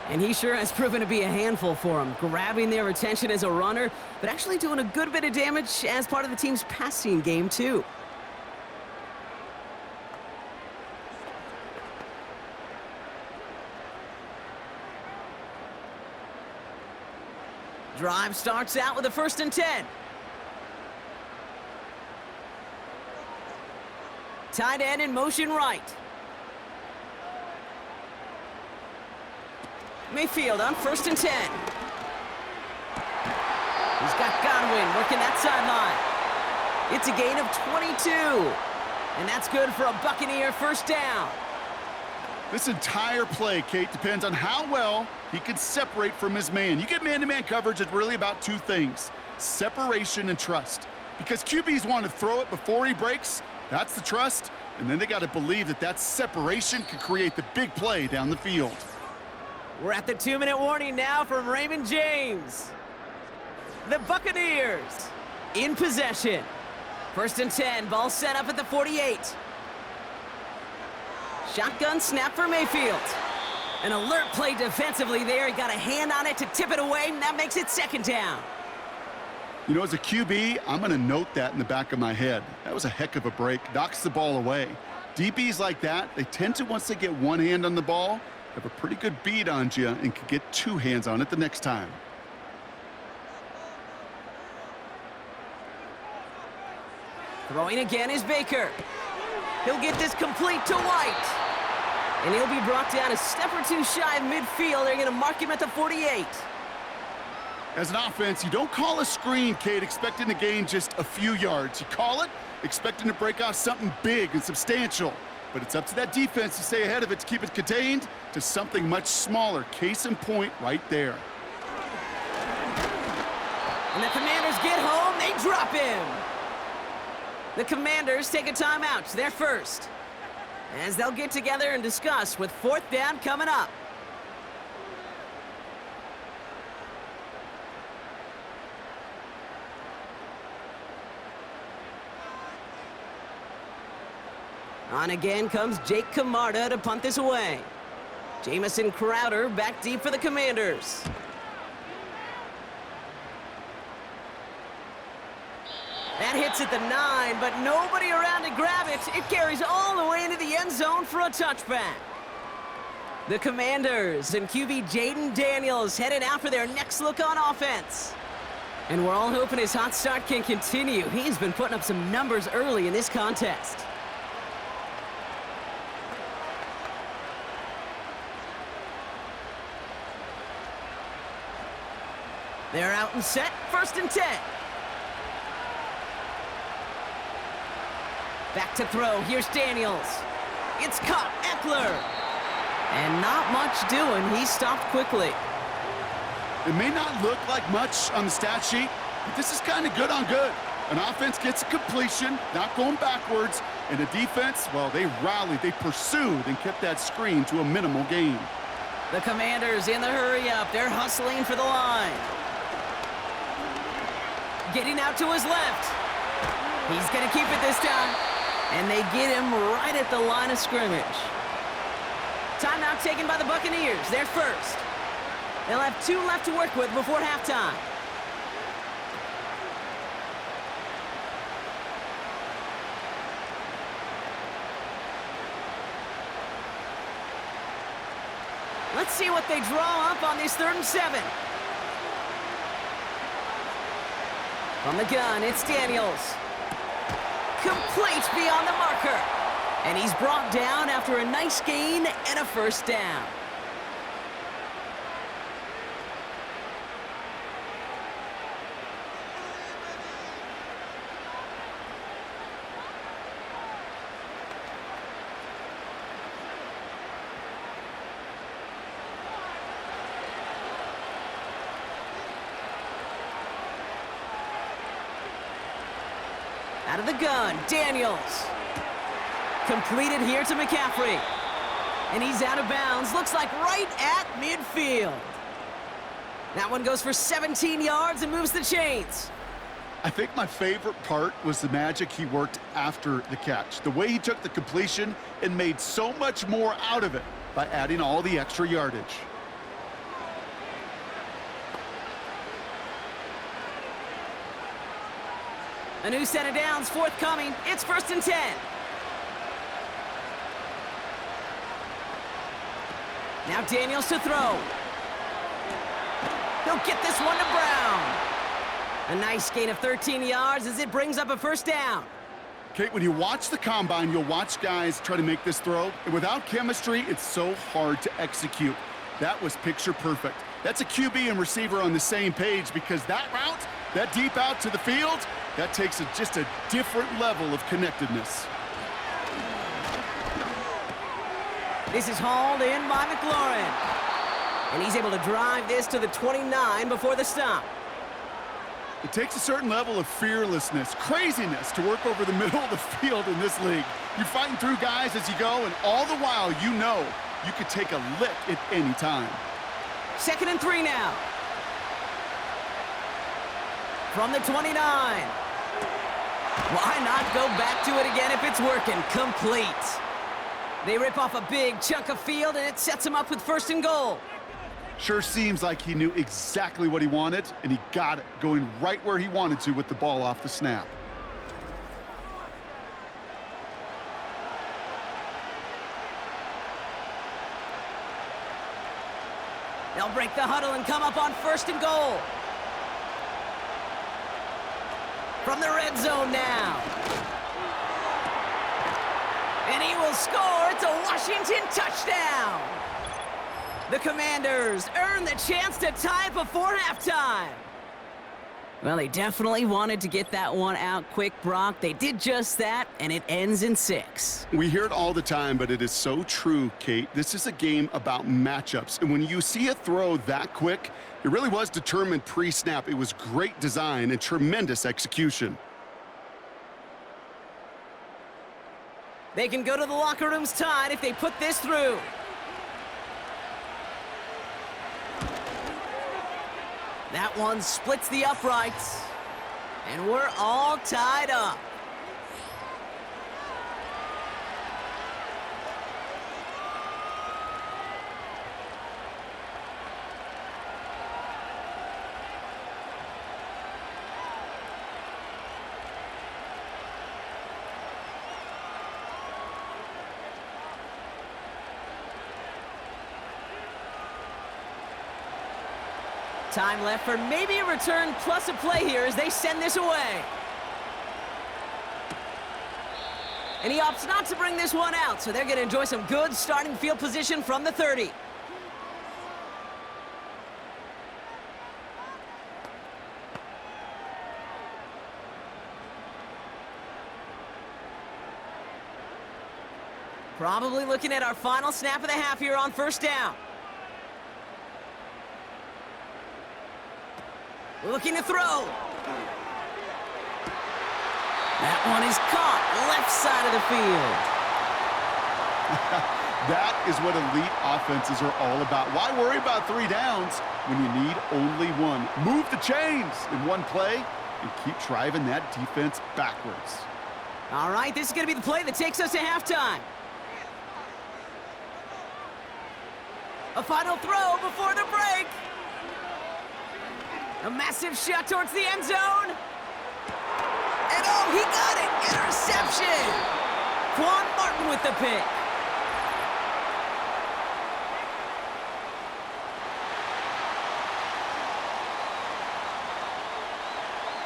And he sure has proven to be a handful for them, grabbing their attention as a runner, but actually doing a good bit of damage as part of the team's passing game, too. Drive starts out with a 1st and 10. Tight end in motion right. Mayfield on 1st and 10. He's got Godwin working that sideline. It's a gain of 22. And that's good for a Buccaneer 1st down. This entire play, Kate, depends on how well he can separate from his man. You get man-to-man coverage, it's really about 2 things: separation and trust. Because QBs want to throw it before he breaks, that's the trust, and then they got to believe that that separation can create the big play down the field. We're at the 2-minute warning now from Raymond James. The Buccaneers in possession. 1st and 10, ball set up at the 48. Shotgun snap for Mayfield. An alert play defensively there. He got a hand on it to tip it away, and that makes it 2nd down. You know, as a QB, I'm going to note that in the back of my head. That was a heck of a break. Knocks the ball away. DBs like that, they tend to, once they get one hand on the ball, have a pretty good bead on you and can get two hands on it the next time. Throwing again is Baker. He'll get this complete to White. And he'll be brought down a step or two shy of midfield. They're going to mark him at the 48. As an offense, you don't call a screen, Kate, expecting to gain just a few yards. You call it expecting to break out something big and substantial. But it's up to that defense to stay ahead of it, to keep it contained to something much smaller. Case in point right there. And the Commanders get home. They drop him. The Commanders take a timeout. They're first, as they'll get together and discuss with fourth down coming up. On again comes Jake Camarda to punt this away. Jamison Crowder back deep for the Commanders. That hits at the 9, but nobody around to grab it. It carries all the way into the end zone for a touchback. The Commanders and QB Jaden Daniels headed out for their next look on offense. And we're all hoping his hot start can continue. He's been putting up some numbers early in this contest. They're out and set, 1st and 10. Back to throw, here's Daniels. It's caught, Eckler. And not much doing, he stopped quickly. It may not look like much on the stat sheet, but this is kind of good on good. An offense gets a completion, not going backwards, and the defense, well, they rallied, they pursued, and kept that screen to a minimal gain. The Commanders in the hurry-up, they're hustling for the line. Getting out to his left. He's going to keep it this time. And they get him right at the line of scrimmage. Timeout taken by the Buccaneers. They're first. They'll have 2 left to work with before halftime. Let's see what they draw up on this 3rd and 7. From the gun, it's Daniels. Complete beyond the marker. And he's brought down after a nice gain and a 1st down. Out of the gun, Daniels. Completed here to McCaffrey. And he's out of bounds. Looks like right at midfield. That one goes for 17 yards and moves the chains. I think my favorite part was the magic he worked after the catch. The way he took the completion and made so much more out of it by adding all the extra yardage. A new set of downs forthcoming. It's 1st and 10. Now Daniels to throw. He'll get this one to Brown. A nice gain of 13 yards as it brings up a 1st down. Kate, when you watch the combine, you'll watch guys try to make this throw. And without chemistry, it's so hard to execute. That was picture perfect. That's a QB and receiver on the same page, because that route, that deep out to the field, that takes just a different level of connectedness. This is hauled in by McLaurin. And he's able to drive this to the 29 before the stop. It takes a certain level of fearlessness, craziness to work over the middle of the field in this league. You're fighting through guys as you go, and all the while you know you could take a lick at any time. 2nd and 3 now. From the 29. Why not go back to it again if it's working? Complete. They rip off a big chunk of field, and it sets him up with 1st and goal. Sure seems like he knew exactly what he wanted, and he got it, going right where he wanted to with the ball off the snap. They'll break the huddle and come up on 1st and goal. From the red zone now. And he will score. It's a Washington touchdown. The Commanders earn the chance to tie it before halftime. Well, they definitely wanted to get that one out quick, Brock. They did just that, and it ends in 6. We hear it all the time, but it is so true, Kate. This is a game about matchups, and when you see a throw that quick, it really was determined pre-snap. It was great design and tremendous execution. They can go to the locker rooms tied if they put this through. That one splits the uprights, and we're all tied up. Time left for maybe a return plus a play here as they send this away. And he opts not to bring this one out, so they're going to enjoy some good starting field position from the 30. Probably looking at our final snap of the half here on 1st down. Looking to throw. That one is caught left side of the field. That is what elite offenses are all about. Why worry about 3 downs when you need only 1? Move the chains in one play and keep driving that defense backwards. All right, this is going to be the play that takes us to halftime. A final throw before the break. A massive shot towards the end zone. And oh, he got it! Interception! Quan Martin with the pick.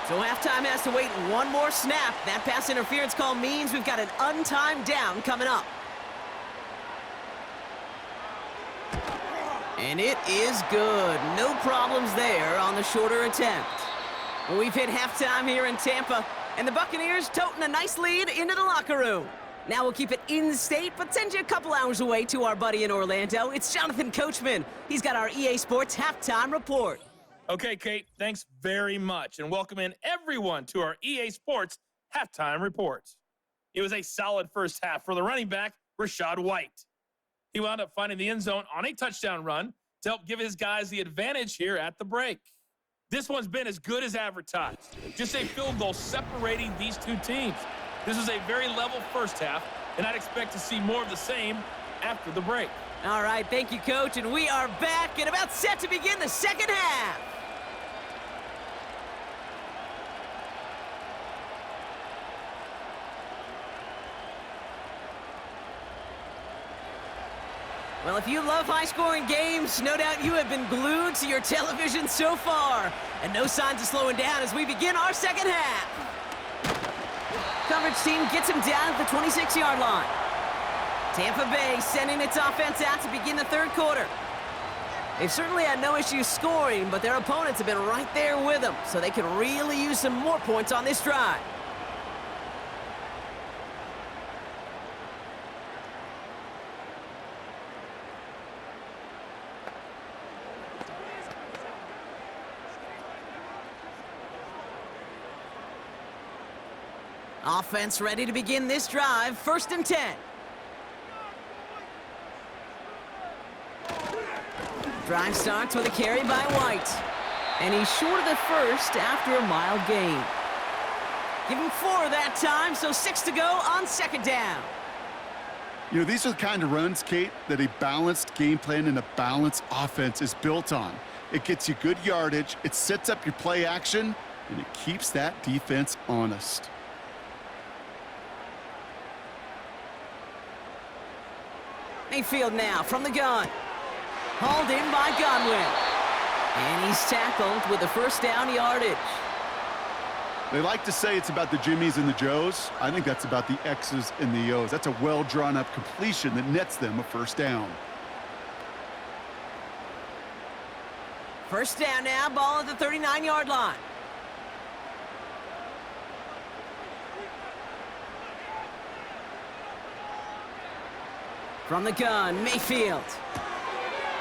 So halftime has to wait 1 more snap. That pass interference call means we've got an untimed down coming up. And it is good. No problems there on the shorter attempt. Well, we've hit halftime here in Tampa, and the Buccaneers toting a nice lead into the locker room. Now we'll keep it in-state, but send you a couple hours away to our buddy in Orlando. It's Jonathan Coachman. He's got our EA Sports halftime report. Okay, Kate, thanks very much, and welcome in everyone to our EA Sports halftime reports. It was a solid first half for the running back, Rachaad White. He wound up finding the end zone on a touchdown run to help give his guys the advantage here at the break. This one's been as good as advertised. Just a field goal separating these two teams. This was a very level first half, and I'd expect to see more of the same after the break. All right, thank you, Coach, and we are back and about set to begin the second half. Well, if you love high-scoring games, no doubt you have been glued to your television so far. And no signs of slowing down as we begin our second half. Coverage team gets him down at the 26-yard line. Tampa Bay sending its offense out to begin the 3rd quarter. They've certainly had no issues scoring, but their opponents have been right there with them, so they can really use some more points on this drive. Offense ready to begin this drive. 1st and 10. Drive starts with a carry by White. And he's short of the first after a mild gain. Give him 4 that time, so 6 to go on 2nd down. You know, these are the kind of runs, Kate, that a balanced game plan and a balanced offense is built on. It gets you good yardage, it sets up your play action, and it keeps that defense honest. Mayfield now from the gun. Hauled in by Godwin. And he's tackled with the first down yardage. They like to say it's about the Jimmies and the Joes. I think that's about the X's and the O's. That's a well-drawn-up completion that nets them a first down. First down now, ball at the 39-yard line. From the gun, Mayfield.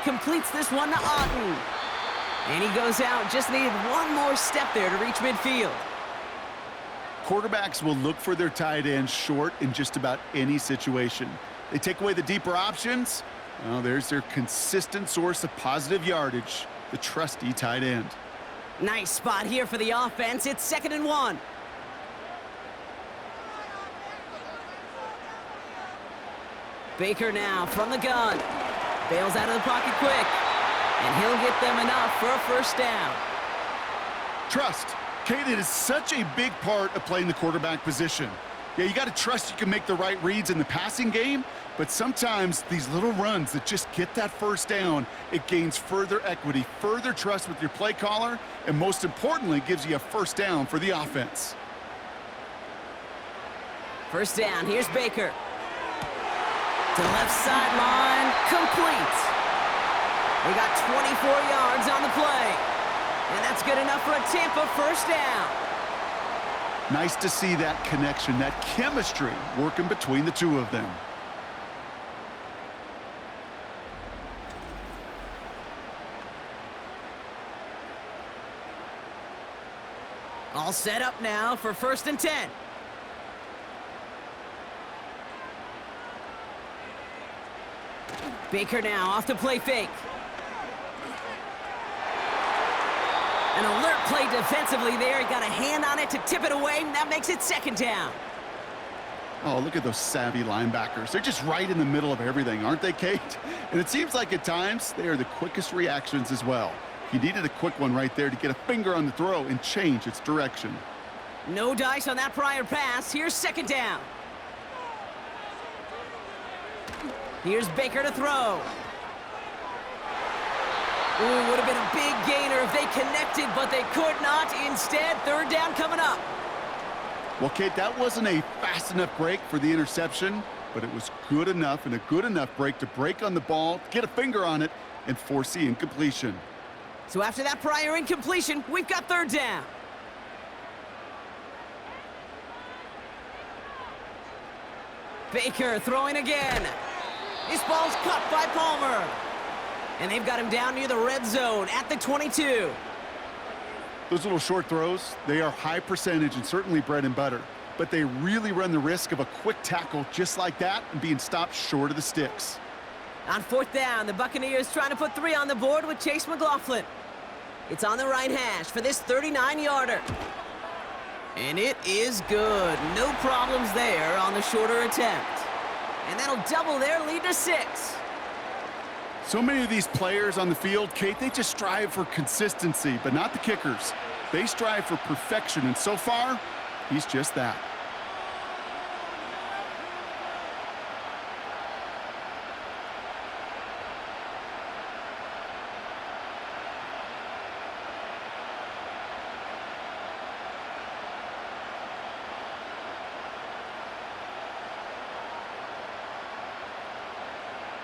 Completes this one to Otten. And he goes out, just needed one more step there to reach midfield. Quarterbacks will look for their tight end short in just about any situation. They take away the deeper options. Well, there's their consistent source of positive yardage, the trusty tight end. Nice spot here for the offense. It's 2nd and 1. Baker now from the gun. Bails out of the pocket quick. And he'll get them enough for a first down. Trust. Kate, it is such a big part of playing the quarterback position. Yeah, you got to trust you can make the right reads in the passing game, but sometimes these little runs that just get that first down, it gains further equity, further trust with your play caller, and most importantly, gives you a first down for the offense. First down, here's Baker. To left sideline, complete. They got 24 yards on the play. And that's good enough for a Tampa first down. Nice to see that connection, that chemistry working between the two of them. All set up now for 1st and 10. Baker now off the play fake. An alert play defensively there. He got a hand on it to tip it away, and that makes it 2nd down. Oh, look at those savvy linebackers. They're just right in the middle of everything, aren't they, Kate? And it seems like at times they are the quickest reactions as well. He needed a quick one right there to get a finger on the throw and change its direction. No dice on that prior pass. Here's 2nd down. Here's Baker to throw. Ooh, would have been a big gainer if they connected, but they could not. Instead, 3rd down coming up. Well, Kate, that wasn't a fast enough break for the interception, but it was good enough and a good enough break to break on the ball, get a finger on it, and force the incompletion. So after that prior incompletion, we've got 3rd down. Baker throwing again. This ball's caught by Palmer. And they've got him down near the red zone at the 22. Those little short throws, they are high percentage and certainly bread and butter. But they really run the risk of a quick tackle just like that and being stopped short of the sticks. On 4th down, the Buccaneers trying to put 3 on the board with Chase McLaughlin. It's on the right hash for this 39-yarder. And it is good. No problems there on the shorter attempt. And that'll double their lead to 6. So many of these players on the field, Kate, they just strive for consistency, but not the kickers. They strive for perfection, and so far, he's just that.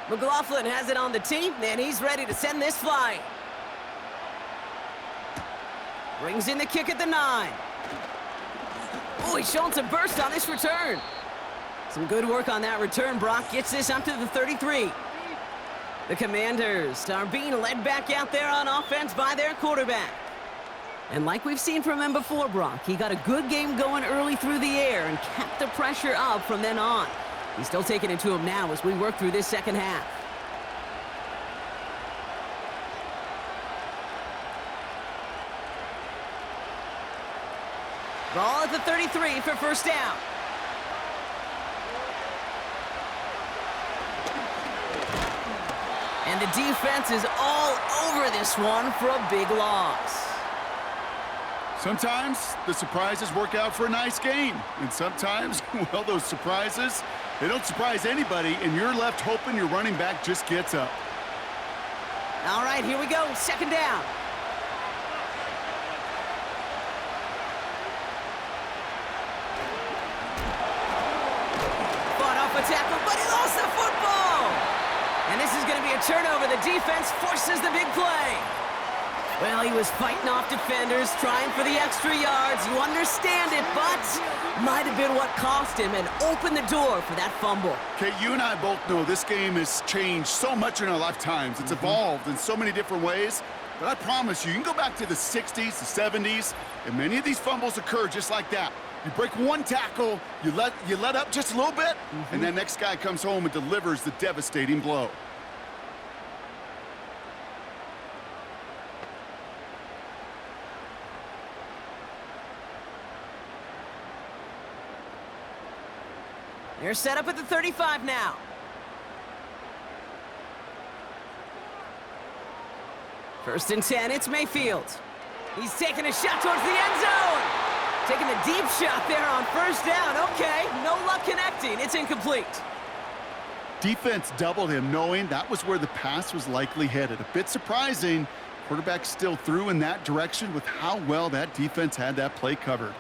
McLaughlin has it on the tee, and he's ready to send this flying. Brings in the kick at the 9. Oh, he's showing some burst on this return. Some good work on that return. Brock gets this up to the 33. The Commanders are being led back out there on offense by their quarterback. And like we've seen from him before, Brock, he got a good game going early through the air and kept the pressure up from then on. He's still taking it to him now as we work through this second half. Ball at the 33 for first down. And the defense is all over this one for a big loss. Sometimes the surprises work out for a nice game. And sometimes, well, those surprises, they don't surprise anybody, and you're left hoping your running back just gets up. All right, here we go. Second down. Fought off a tackle, but he lost the football. And this is going to be a turnover. The defense forces the big play. Well, he was fighting off defenders, trying for the extra yards. You understand it, but might have been what cost him and opened the door for that fumble. Okay, you and I both know this game has changed so much in our lifetimes. It's evolved in so many different ways. But I promise you can go back to the 60s, the 70s, and many of these fumbles occur just like that. You break one tackle, you let up just a little bit, and that next guy comes home and delivers the devastating blow. They're set up at the 35 now. First and 10, it's Mayfield. He's taking a shot towards the end zone. Taking the deep shot there on first down. Okay, no luck connecting. It's incomplete. Defense doubled him, knowing that was where the pass was likely headed. A bit surprising. Quarterback still threw in that direction with how well that defense had that play covered.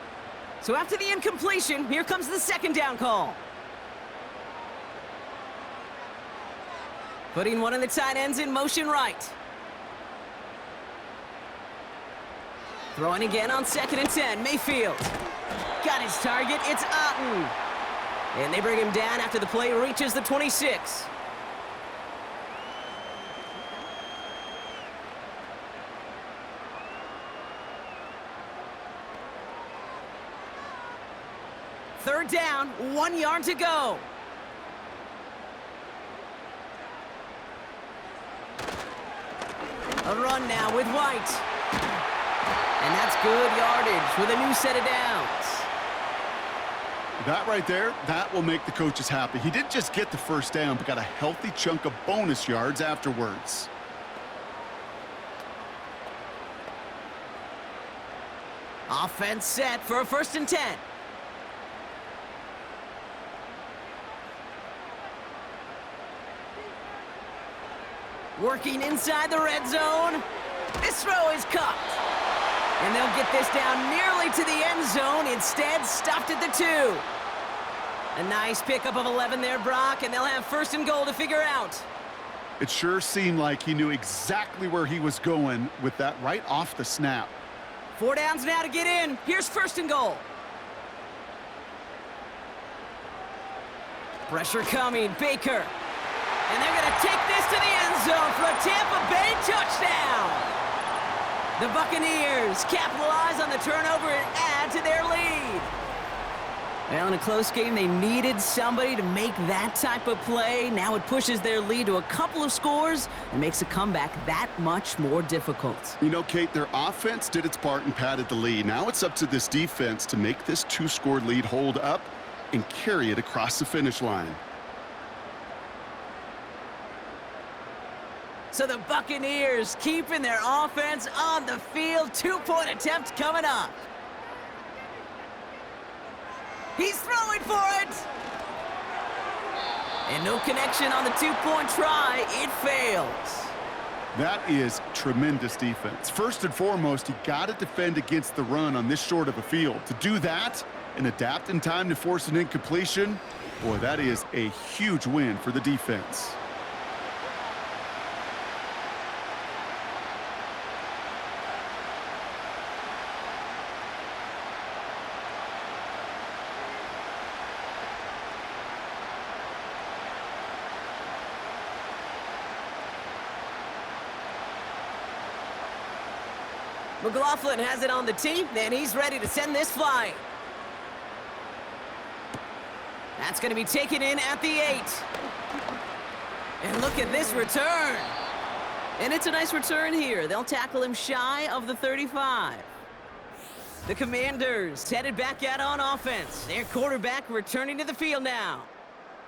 So after the incompletion, here comes the second down call. Putting one of the tight ends in motion right. Throwing again on second and 10. Mayfield. Got his target. It's Otten. And they bring him down after the play reaches the 26. Third down, 1 yard to go. A run now with White. And that's good yardage with a new set of downs. That right there, that will make the coaches happy. He didn't just get the first down, but got a healthy chunk of bonus yards afterwards. Offense set for a first and 10. Working inside the red zone. This throw is caught. And they'll get this down nearly to the end zone. Instead, stopped at the 2. A nice pickup of 11 there, Brock, and they'll have first and goal to figure out. It sure seemed like he knew exactly where he was going with that right off the snap. 4 downs now to get in. Here's first and goal. Pressure coming. Baker. And they're going to take this to the end zone for a Tampa Bay touchdown. The Buccaneers capitalize on the turnover and add to their lead. Well, in a close game, they needed somebody to make that type of play. Now it pushes their lead to a couple of scores and makes a comeback that much more difficult. You know, Kate, their offense did its part and padded the lead. Now it's up to this defense to make this 2-score lead hold up and carry it across the finish line. So the Buccaneers keeping their offense on the field. 2-point attempt coming up. He's throwing for it. And no connection on the 2-point try. It fails. That is tremendous defense. First and foremost, you got to defend against the run on this short of a field. To do that and adapt in time to force an incompletion, boy, that is a huge win for the defense. McLaughlin has it on the tee, and he's ready to send this flying. That's going to be taken in at the 8. And look at this return. And it's a nice return here. They'll tackle him shy of the 35. The Commanders headed back out on offense. Their quarterback returning to the field now.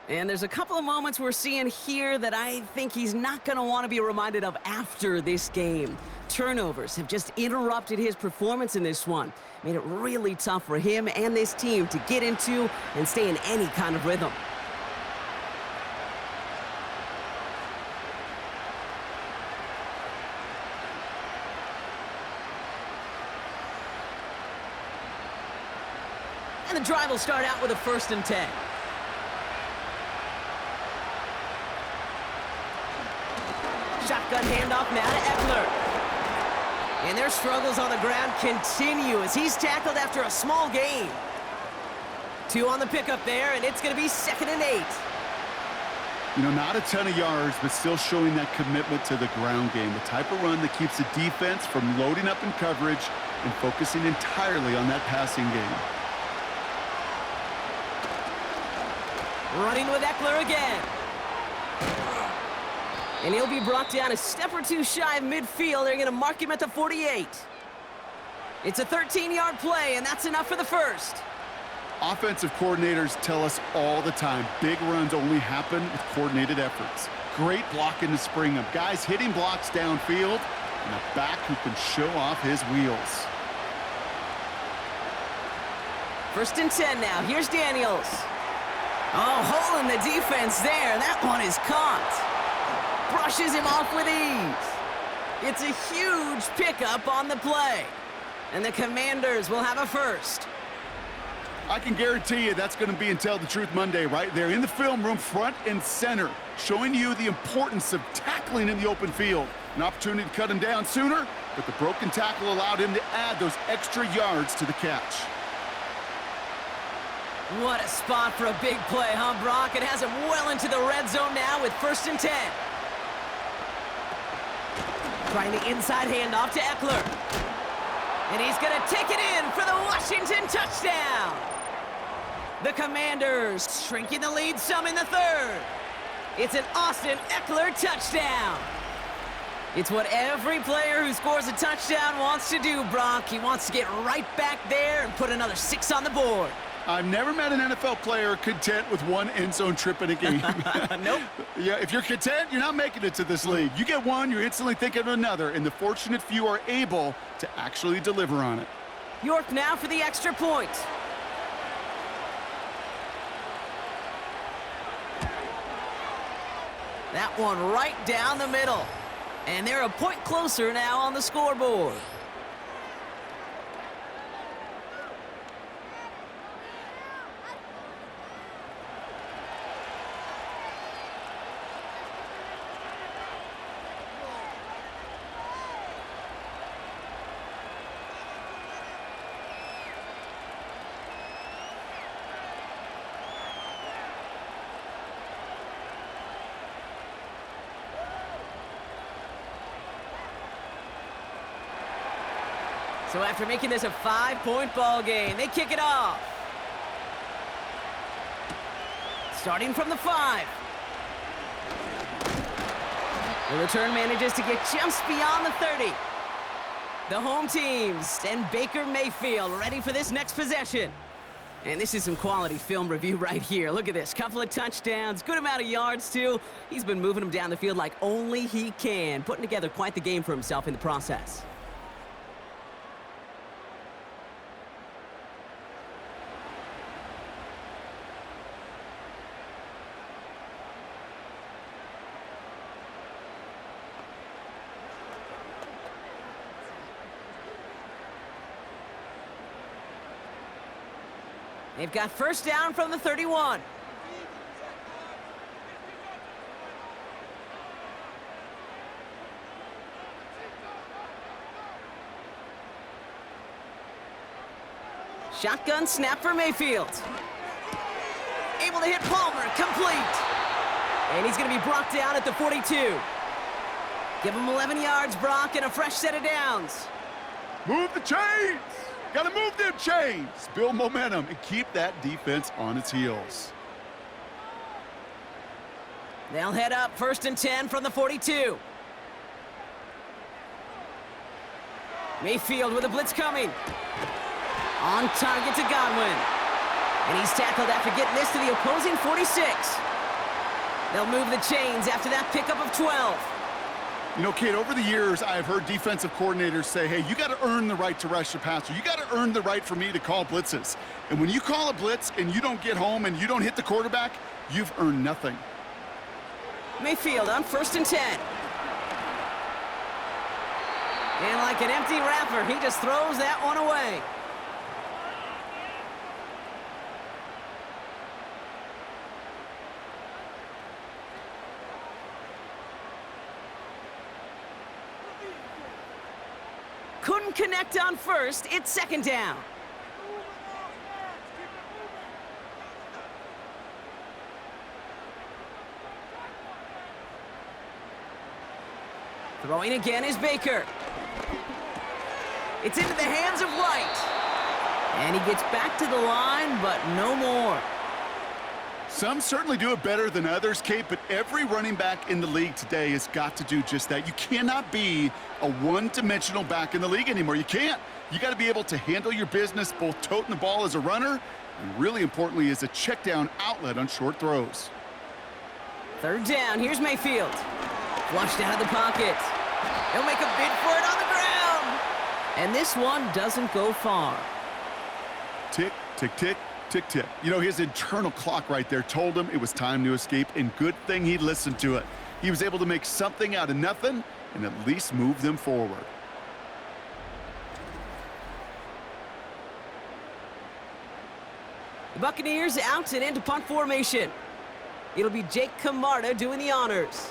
And there's a couple of moments we're seeing here that I think he's not going to want to be reminded of after this game. Turnovers have just interrupted his performance in this one. Made it really tough for him and this team to get into and stay in any kind of rhythm. And the drive will start out with a 1st and 10. Shotgun handoff now to Eckler. And their struggles on the ground continue as he's tackled after a small gain. 2 on the pickup there, and it's going to be 2nd and 8. You know, not a ton of yards, but still showing that commitment to the ground game. The type of run that keeps the defense from loading up in coverage and focusing entirely on that passing game. Running with Eckler again. And he'll be brought down a step or 2 shy of midfield. They're going to mark him at the 48. It's a 13-yard play, and that's enough for the 1st. Offensive coordinators tell us all the time, big runs only happen with coordinated efforts. Great blocking to spring them. Guys hitting blocks downfield, and a back who can show off his wheels. 1st and 10 now. Here's Daniels. Oh, hole in the defense there. That one is caught. Brushes him off with ease. It's a huge pickup on the play. And the Commanders will have a 1st. I can guarantee you that's going to be in Tell the Truth Monday right there in the film room, front and center, showing you the importance of tackling in the open field. An opportunity to cut him down sooner, but the broken tackle allowed him to add those extra yards to the catch. What a spot for a big play, huh, Brock? It has him well into the red zone now with 1st and 10. Trying the inside handoff to Eckler. And he's going to take it in for the Washington touchdown. The Commanders shrinking the lead some in the 3rd. It's an Austin Eckler touchdown. It's what every player who scores a touchdown wants to do, Brock. He wants to get right back there and put another 6 on the board. I've never met an NFL player content with 1 end zone trip in a game. Nope. Yeah, if you're content, you're not making it to this league. You get 1, you're instantly thinking of another, and the fortunate few are able to actually deliver on it. York now for the extra point. That one right down the middle. And they're a point closer now on the scoreboard. So after making this a 5-point ball game, they kick it off. Starting from the 5. The return manages to get just beyond the 30. The home teams and Baker Mayfield ready for this next possession. And this is some quality film review right here. Look at this. Couple of touchdowns, good amount of yards, too. He's been moving them down the field like only he can, putting together quite the game for himself in the process. They've got 1st down from the 31. Shotgun snap for Mayfield. Able to hit Palmer, complete. And he's going to be brought down at the 42. Give him 11 yards, Brock, and a fresh set of downs. Move the chains! Got to move them chains, build momentum, and keep that defense on its heels. They'll head up 1st and 10 from the 42. Mayfield with a blitz coming. On target to Godwin. And he's tackled after getting this to the opposing 46. They'll move the chains after that pickup of 12. You know, kid, over the years, I've heard defensive coordinators say, hey, you got to earn the right to rush the passer. You got to earn the right for me to call blitzes. And when you call a blitz and you don't get home and you don't hit the quarterback, you've earned nothing. Mayfield on 1st and 10. And like an empty wrapper, he just throws that one away. couldn't connect on first. It's second down. Throwing again is Baker. It's into the hands of Wright. And he gets back to the line, but no more. Some certainly do it better than others, Kate, but every running back in the league today has got to do just that. You cannot be a one-dimensional back in the league anymore. You can't. You got to be able to handle your business, both toting the ball as a runner, and really importantly, as a check-down outlet on short throws. Third down, here's Mayfield. Flushed out of the pocket. He'll make a bid for it on the ground. And this one doesn't go far. Tick, tick, tick, tick, tick. You know, his internal clock right there told him it was time to escape, and good thing he listened to it. He was able to make something out of nothing and at least move them forward. The Buccaneers out and into punt formation. It'll be Jake Camarda doing the honors.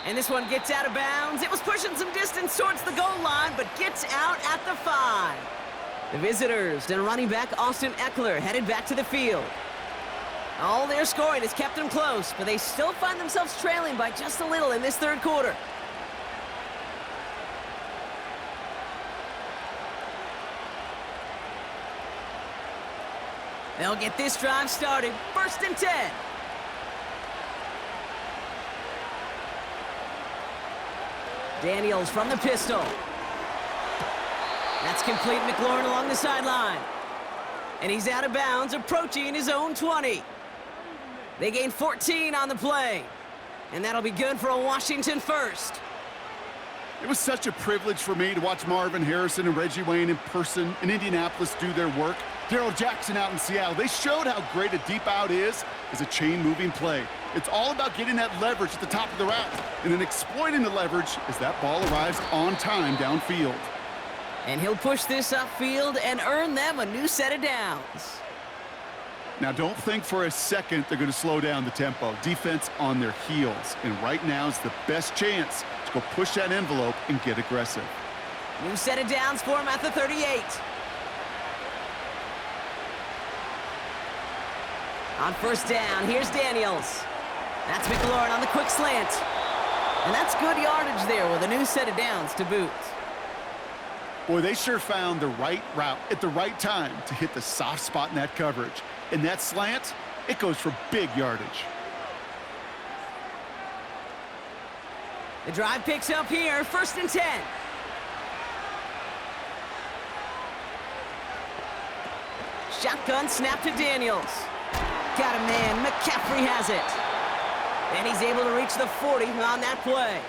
And this one gets out of bounds. It was pushing some distance towards the goal line, but gets out at the 5. The visitors and running back Austin Eckler headed back to the field. All their scoring has kept them close, but they still find themselves trailing by just a little in this third quarter. They'll get this drive started. 1st and 10. Daniels from the pistol. That's complete. McLaurin along the sideline. And he's out of bounds, approaching his own 20. They gain 14 on the play. And that'll be good for a Washington first. It was such a privilege for me to watch Marvin Harrison and Reggie Wayne in person in Indianapolis do their work. Darrell Jackson out in Seattle. They showed how great a deep out is as a chain-moving play. It's all about getting that leverage at the top of the route and then exploiting the leverage as that ball arrives on time downfield. And he'll push this upfield and earn them a new set of downs. Now, don't think for a second they're going to slow down the tempo. Defense on their heels. And right now is the best chance to go push that envelope and get aggressive. New set of downs for him at the 38. On 1st down, here's Daniels. That's McLaurin on the quick slant. And that's good yardage there with a new set of downs to boot. Boy, they sure found the right route at the right time to hit the soft spot in that coverage. And that slant, it goes for big yardage. The drive picks up here, 1st and 10. Shotgun snap to Daniels. Got a man, McCaffrey has it. And he's able to reach the 40 on that play.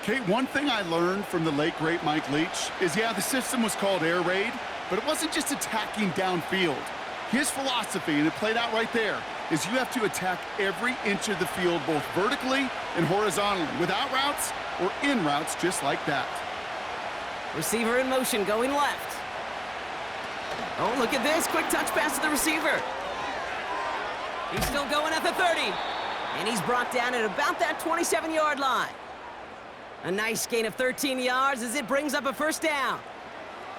Kate, one thing I learned from the late, great Mike Leach is, yeah, the system was called air raid, but it wasn't just attacking downfield. His philosophy, and it played out right there, is you have to attack every inch of the field, both vertically and horizontally, without routes or in routes just like that. Receiver in motion, going left. Oh, look at this. Quick touch pass to the receiver. He's still going at the 30. And he's brought down at about that 27-yard line. A nice gain of 13 yards as it brings up a 1st down.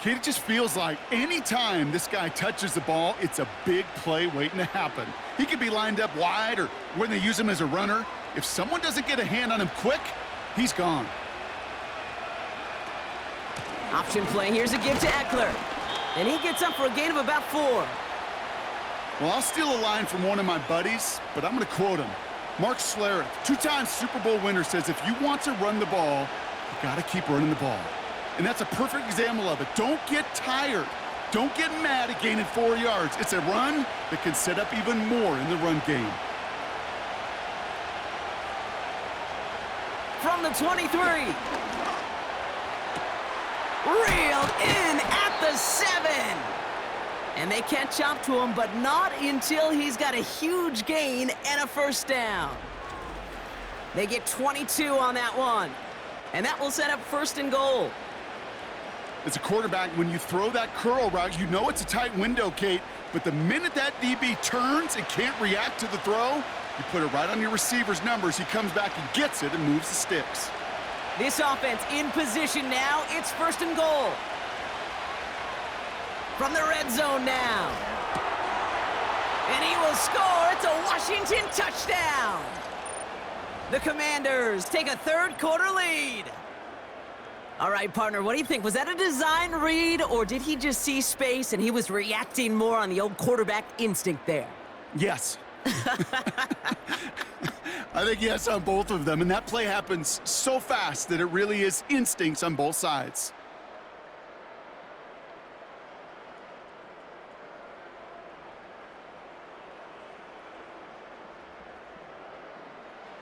Kate, it just feels like any time this guy touches the ball, it's a big play waiting to happen. He could be lined up wide or when they use him as a runner. If someone doesn't get a hand on him quick, he's gone. Option play. Here's a give to Eckler. And he gets up for a gain of about 4. Well, I'll steal a line from one of my buddies, but I'm going to quote him. Mark Schlereth, 2-time Super Bowl winner, says if you want to run the ball, you got to keep running the ball. And that's a perfect example of it. Don't get tired. Don't get mad at gaining 4 yards. It's a run that can set up even more in the run game. From the 23. Reeled in at the 7. And they catch up to him, but not until he's got a huge gain and a 1st down. They get 22 on that one. And that will set up 1st and goal. As a quarterback, when you throw that curl route, you know it's a tight window, Kate. But the minute that DB turns and can't react to the throw, You put it right on your receiver's numbers. He comes back and gets it and moves the sticks. This offense in position now. It's 1st and goal. From the red zone now. And he will score. It's a Washington touchdown. The Commanders take a 3rd quarter lead. All right, partner, what do you think? Was that a design read, or did he just see space and he was reacting more on the old quarterback instinct there? Yes. I think yes on both of them, and that play happens so fast that it really is instincts on both sides.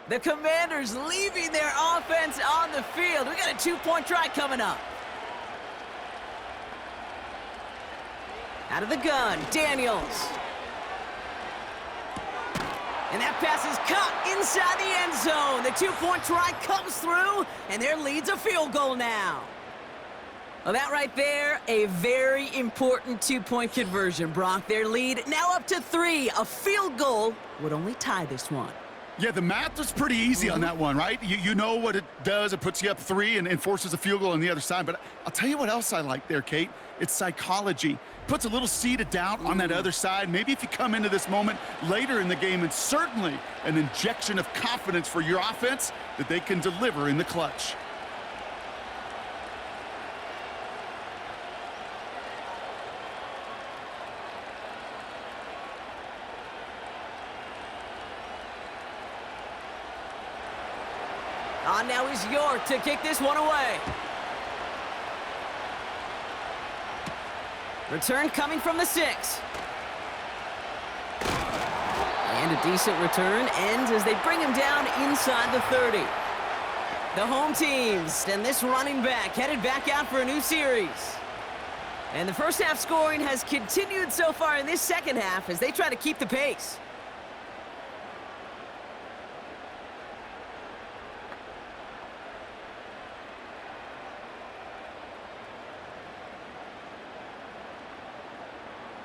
The Commanders leaving their offense on the field. We got a 2-point try coming up. Out of the gun, Daniels. And that pass is caught inside the end zone. The 2-point try comes through, and their lead's a field goal now. Well, that right there, a very important 2-point conversion, Brock. Their lead now up to 3. A field goal would only tie this one. Yeah, the math was pretty easy on that one, right? You know what it does. It puts you up 3 and forces a field goal on the other side. But I'll tell you what else I like there, Kate. It's psychology. Puts a little seed of doubt on that other side. Maybe if you come into this moment later in the game, and certainly an injection of confidence for your offense that they can deliver in the clutch. On now is York to kick this one away. Return coming from the 6. And a decent return ends as they bring him down inside the 30. The home teams and this running back headed back out for a new series. And the first half scoring has continued so far in this second half as they try to keep the pace.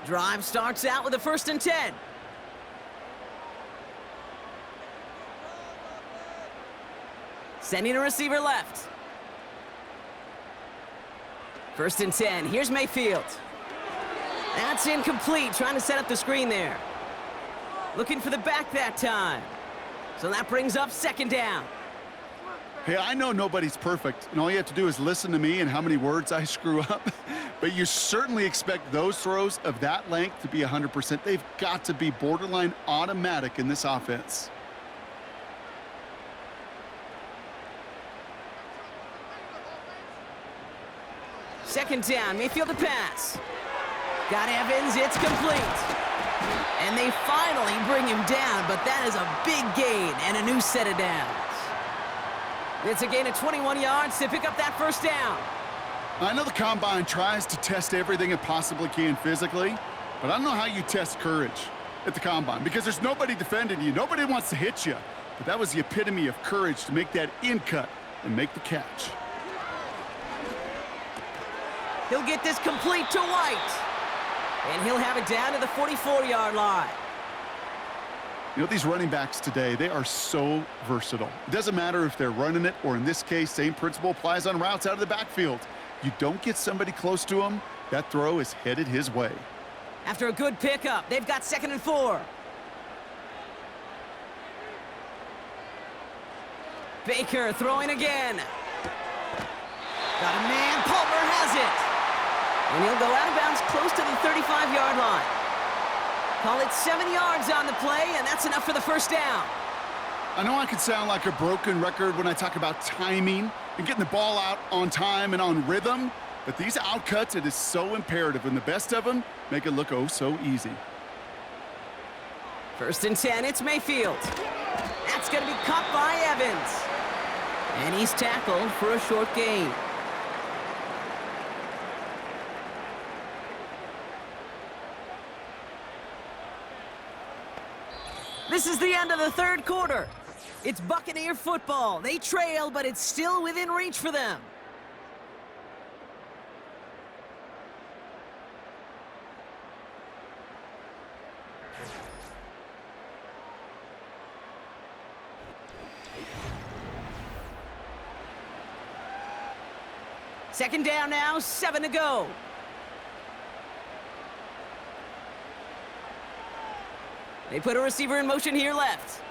Drive starts out with a 1st and 10. Sending a receiver left. 1st and 10. Here's Mayfield. That's incomplete. Trying to set up the screen there. Looking for the back that time. So that brings up 2nd down. Hey, I know nobody's perfect, and all you have to do is listen to me and how many words I screw up. But you certainly expect those throws of that length to be 100%. They've got to be borderline automatic in this offense. Second down, Mayfield to pass. Got Evans, it's complete. And they finally bring him down, but that is a big gain and a new set of downs. It's a gain of 21 yards to pick up that 1st down. I know the Combine tries to test everything it possibly can physically, but I don't know how you test courage at the Combine because there's nobody defending you. Nobody wants to hit you. But that was the epitome of courage to make that in cut and make the catch. He'll get this complete to White. And he'll have it down to the 44-yard line. You know, these running backs today, they are so versatile. It doesn't matter if they're running it or, in this case, same principle applies on routes out of the backfield. You don't get somebody close to him, that throw is headed his way. After a good pickup, they've got 2nd and 4. Baker throwing again. Got a man, Palmer has it. And he'll go out of bounds close to the 35-yard line. Call it 7 yards on the play, and that's enough for the 1st down. I know I can sound like a broken record when I talk about timing and getting the ball out on time and on rhythm, but these outcuts, it is so imperative, and the best of them make it look oh so easy. 1st and 10, it's Mayfield. That's going to be caught by Evans. And he's tackled for a short gain. This is the end of the 3rd quarter. It's Buccaneer football. They trail, but it's still within reach for them. Second down now, 7 to go. They put a receiver in motion here left.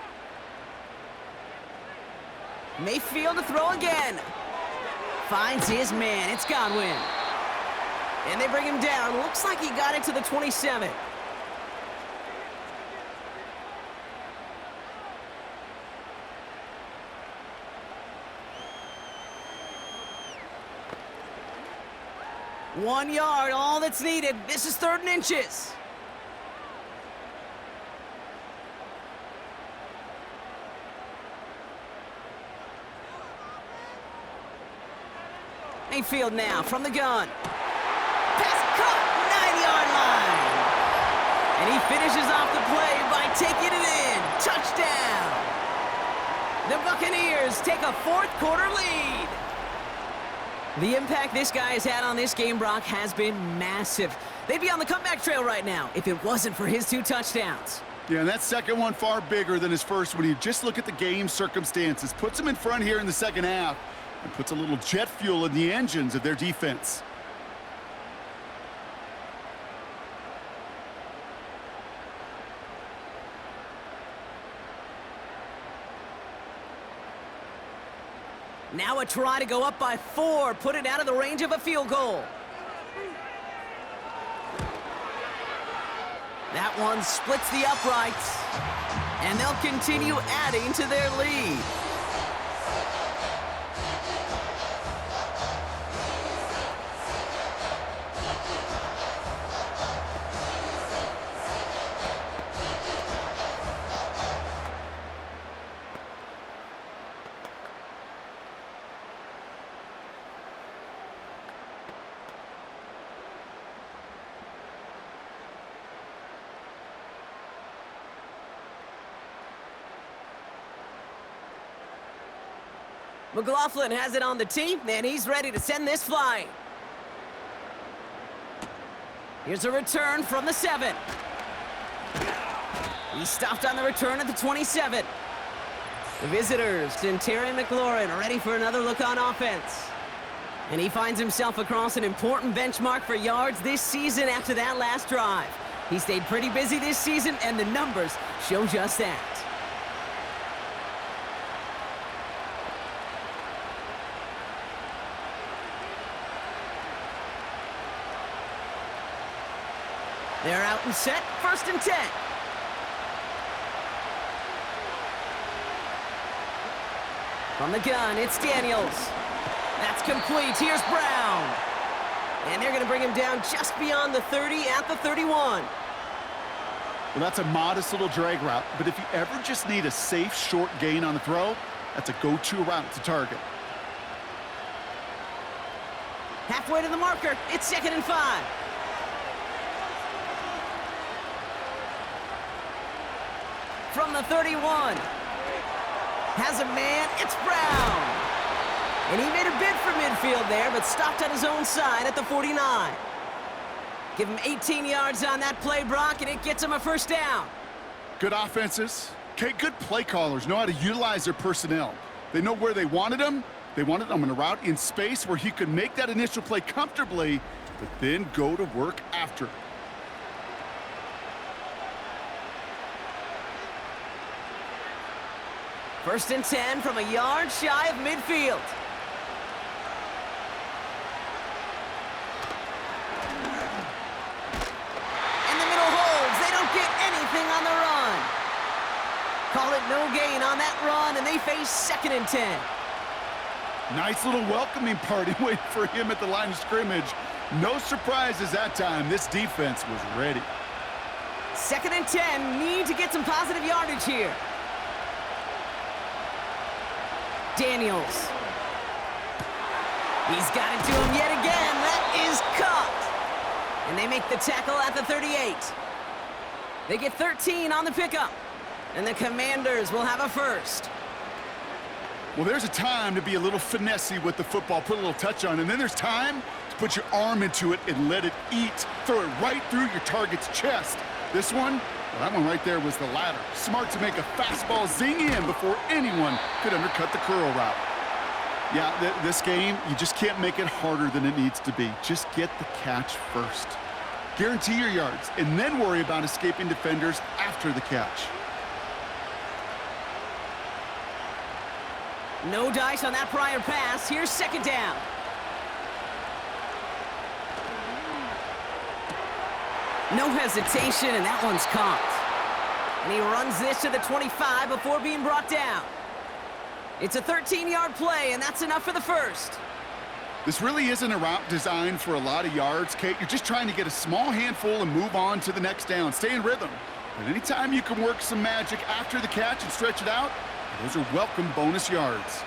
Mayfield to throw again. Finds his man. It's Godwin. And they bring him down. Looks like he got it to the 27. One yard, all that's needed. This is 3rd and inches. Mayfield now from the gun. Pass caught, 9-yard line. And he finishes off the play by taking it in. Touchdown. The Buccaneers take a 4th quarter lead. The impact this guy has had on this game, Brock, has been massive. They'd be on the comeback trail right now if it wasn't for his 2 touchdowns. Yeah, and that second one far bigger than his first one. You just look at the game circumstances. Puts him in front here in the second half and puts a little jet fuel in the engines of their defense. Now a try to go up by 4, put it out of the range of a field goal. That one splits the uprights, and they'll continue adding to their lead. McLaughlin has it on the tee, and he's ready to send this flying. Here's a return from the 7. He stopped on the return at the 27. The visitors and Terry McLaurin are ready for another look on offense. And he finds himself across an important benchmark for yards this season after that last drive. He stayed pretty busy this season, and the numbers show just that. They're out and set, 1st and 10. From the gun, it's Daniels. That's complete. Here's Brown. And they're going to bring him down just beyond the 30 at the 31. Well, that's a modest little drag route, but if you ever just need a safe, short gain on the throw, that's a go-to route to target. Halfway to the marker, it's 2nd and 5. From the 31. Has a man, it's Brown. And he made a bid for midfield there, but stopped on his own side at the 49. Give him 18 yards on that play, Brock, and it gets him a 1st down. Good offenses. Okay, good play callers know how to utilize their personnel. They know where they wanted him. They wanted him in a route in space where he could make that initial play comfortably, but then go to work after. 1st and 10 from a yard shy of midfield. In the middle holds. They don't get anything on the run. Call it no gain on that run, and they face 2nd and 10. Nice little welcoming party waiting for him at the line of scrimmage. No surprises that time. This defense was ready. 2nd and 10. Need to get some positive yardage here. Daniels. He's got it to him yet again. That is caught. And they make the tackle at the 38. They get 13 on the pickup. And the Commanders will have a 1st. Well, there's a time to be a little finessey with the football, put a little touch on, and then there's time to put your arm into it and let it eat. Throw it right through your target's chest. This one, well, that one right there was the latter. Smart to make a fastball zing in before anyone could undercut the curl route. Yeah, this game, you just can't make it harder than it needs to be. Just get the catch first. Guarantee your yards, and then worry about escaping defenders after the catch. No dice on that prior pass. Here's second down. No hesitation, and that one's caught. And he runs this to the 25 before being brought down. It's a 13-yard play, and that's enough for the first. This really isn't a route designed for a lot of yards, Kate. You're just trying to get a small handful and move on to the next down. Stay in rhythm. But anytime you can work some magic after the catch and stretch it out, those are welcome bonus yards.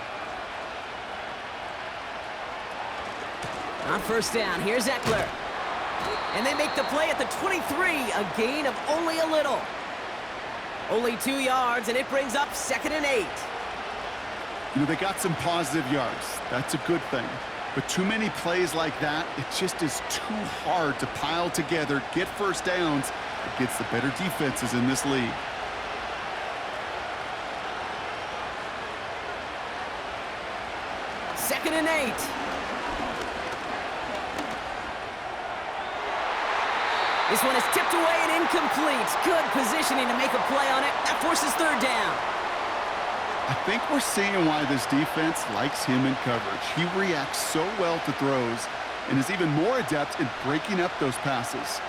On first down, here's Eckler. And they make the play at the 23, a gain of only a little. Only 2 yards, and it brings up 2nd and 8. You know, they got some positive yards. That's a good thing. But too many plays like that, it just is too hard to pile together, get first downs against the better defenses in this league. Second and 8. This one is tipped away and incomplete. Good positioning to make a play on it. That forces third down. I think we're seeing why this defense likes him in coverage. He reacts so well to throws and is even more adept in breaking up those passes.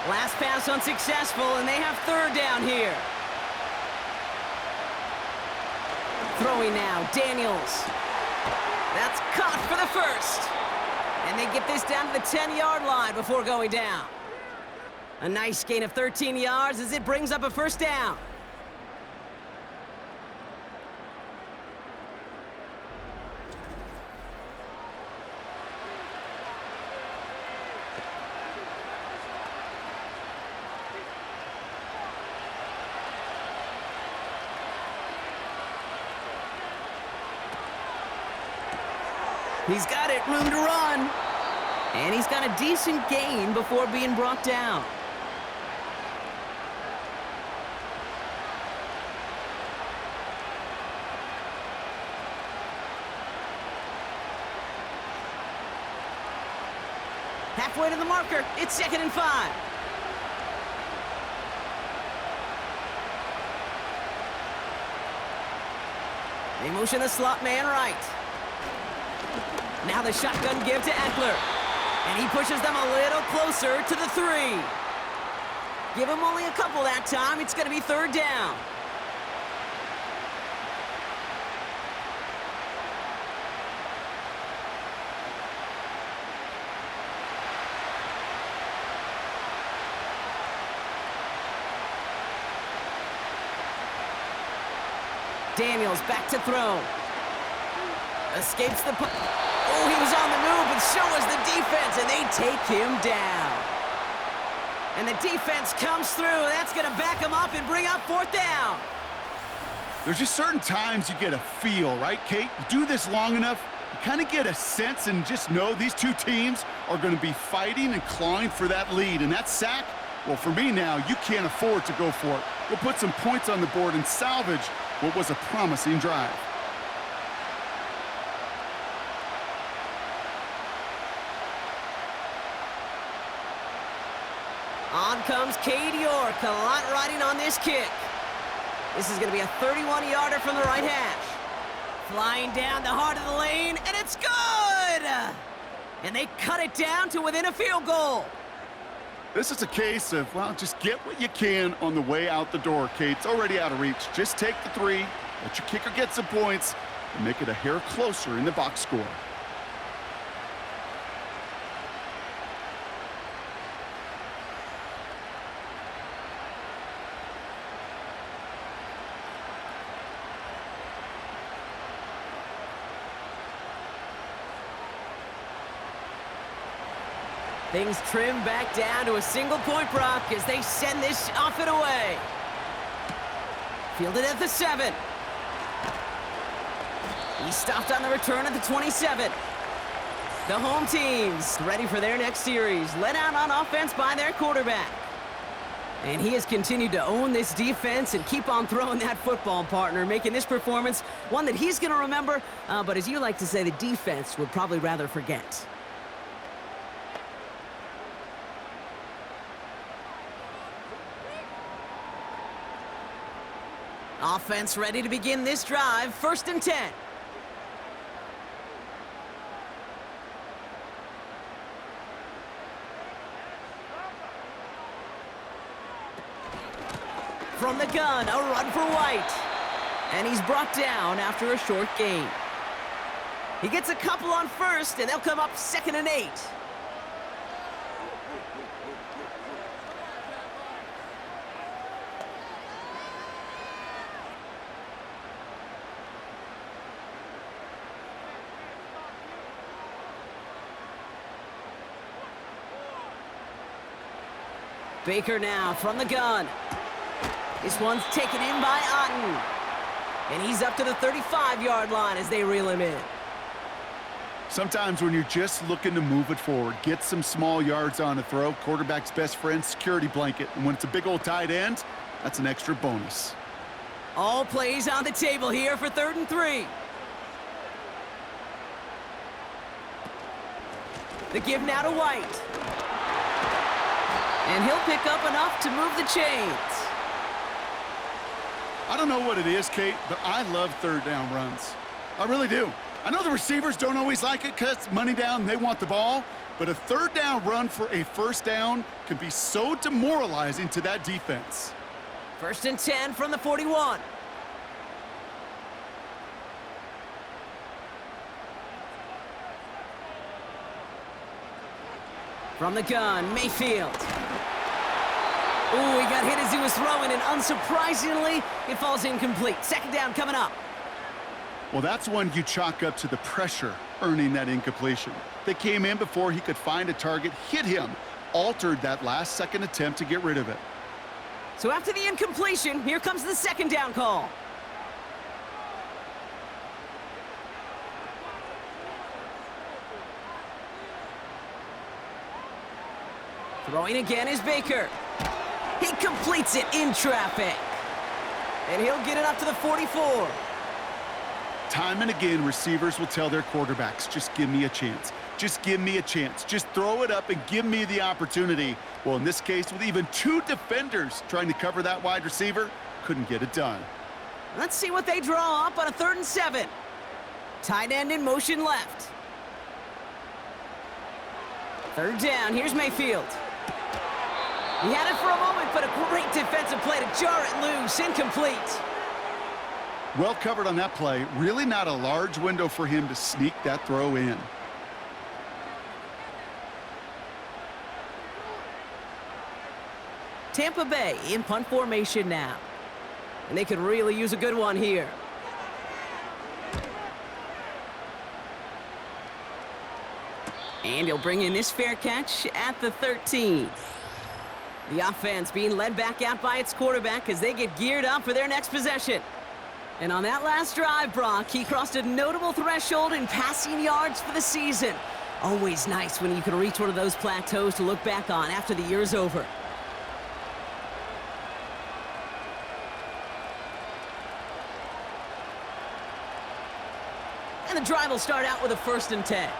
Last pass unsuccessful, and they have third down here. Throwing now, Daniels. That's caught for the first. And they get this down to the 10-yard line before going down. A nice gain of 13 yards as it brings up a first down. He's got it, room to run. And he's got a decent gain before being brought down. Halfway to the marker, it's 2nd and 5. They motion the slot man right. Now the shotgun give to Eckler. And he pushes them a little closer to the 3. Give him only a couple that time. It's going to be third down. Daniels back to throw. Escapes the... Oh, he was on the move, but so was the defense, and they take him down. And the defense comes through. That's going to back him up and bring up fourth down. There's just certain times you get a feel, right, Kate? You do this long enough, you kind of get a sense and just know these two teams are going to be fighting and clawing for that lead. And that sack, well, for me now, you can't afford to go for it. We'll put some points on the board and salvage what was a promising drive. On comes Cade York, a lot riding on this kick. This is going to be a 31-yarder from the right hash. Flying down the heart of the lane, and it's good! And they cut it down to within a field goal. This is a case of, well, just get what you can on the way out the door, Kate. It's already out of reach. Just take the 3, let your kicker get some points, and make it a hair closer in the box score. Things trim back down to a single-point Brock as they send this off and away. Fielded at the 7. He stopped on the return at the 27. The home teams ready for their next series, led out on offense by their quarterback. And he has continued to own this defense and keep on throwing that football, partner, making this performance one that he's going to remember, but as you like to say, the defense would probably rather forget. Offense ready to begin this drive. 1st and 10. From the gun, a run for White. And he's brought down after a short gain. He gets a couple on 1st, and they'll come up 2nd and 8. Baker now from the gun. This one's taken in by Otten. And he's up to the 35-yard line as they reel him in. Sometimes when you're just looking to move it forward, get some small yards on a throw, quarterback's best friend, security blanket. And when it's a big old tight end, that's an extra bonus. All plays on the table here for 3rd and 3. The give now to White. And he'll pick up enough to move the chains. I don't know what it is, Kate, but I love 3rd down runs. I really do. I know the receivers don't always like it because it's money down and they want the ball, but a 3rd down run for a 1st down can be so demoralizing to that defense. 1st and 10 from the 41. From the gun, Mayfield. Ooh, he got hit as he was throwing, and unsurprisingly, it falls incomplete. 2nd down coming up. Well, that's one you chalk up to the pressure earning that incompletion. They came in before he could find a target, hit him, altered that last-second attempt to get rid of it. So after the incompletion, here comes the 2nd down call. Throwing again is Baker. He completes it in traffic. And he'll get it up to the 44. Time and again, receivers will tell their quarterbacks, just give me a chance. Just give me a chance. Just throw it up and give me the opportunity. Well, in this case, with even 2 defenders trying to cover that wide receiver, couldn't get it done. Let's see what they draw up on a 3rd and 7. Tight end in motion left. 3rd down, here's Mayfield. He had it for a moment, but a great defensive play to jar it loose. Incomplete. Well covered on that play. Really not a large window for him to sneak that throw in. Tampa Bay in punt formation now. And they could really use a good one here. And he'll bring in this fair catch at the 13. The offense being led back out by its quarterback as they get geared up for their next possession. And on that last drive, Brock, he crossed a notable threshold in passing yards for the season. Always nice when you can reach one of those plateaus to look back on after the year's over. And the drive will start out with a 1st and 10.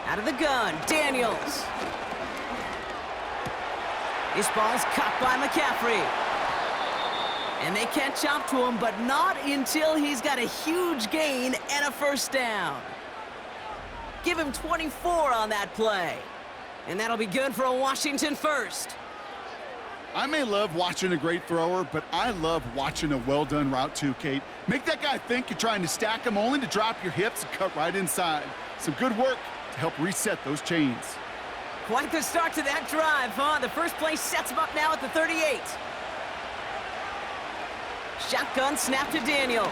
Out of the gun, Daniels. This ball's caught by McCaffrey. And they catch up to him, but not until he's got a huge gain and a 1st down. Give him 24 on that play. And that'll be good for a Washington 1st. I may love watching a great thrower, but I love watching a well-done route too, Kate. Make that guy think you're trying to stack him only to drop your hips and cut right inside. Some good work to help reset those chains. Quite the start to that drive, huh? The first play sets him up now at the 38. Shotgun snap to Daniels.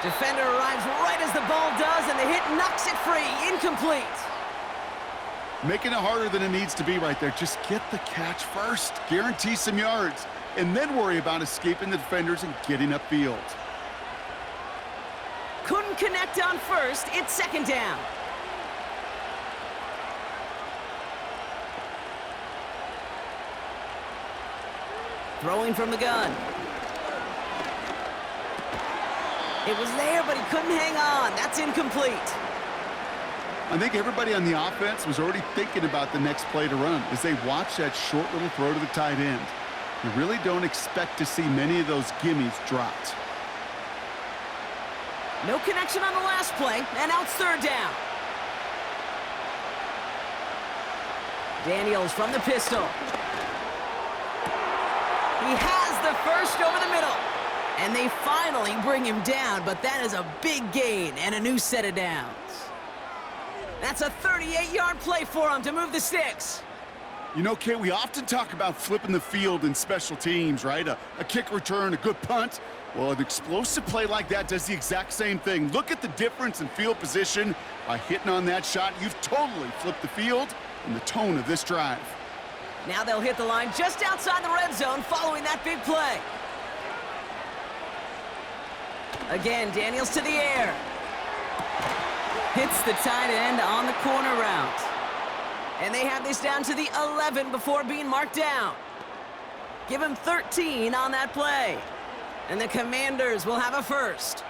Defender arrives right as the ball does, and the hit knocks it free. Incomplete. Making it harder than it needs to be right there. Just get the catch first. Guarantee some yards. And then worry about escaping the defenders and getting upfield. Couldn't connect on 1st. It's 2nd down. Throwing from the gun. It was there, but he couldn't hang on. That's incomplete. I think everybody on the offense was already thinking about the next play to run as they watch that short little throw to the tight end. You really don't expect to see many of those gimmies dropped. No connection on the last play, and now it's third down. Daniels from the pistol. He has the first over the middle. And they finally bring him down, but that is a big gain and a new set of downs. That's a 38-yard play for him to move the sticks. You know, Kate, we often talk about flipping the field in special teams, right? A kick return, a good punt. Well, an explosive play like that does the exact same thing. Look at the difference in field position. By hitting on that shot, you've totally flipped the field and the tone of this drive. Now they'll hit the line just outside the red zone following that big play. Again, Daniels to the air. Hits the tight end on the corner route. And they have this down to the 11 before being marked down. Give him 13 on that play. And the Commanders will have a first.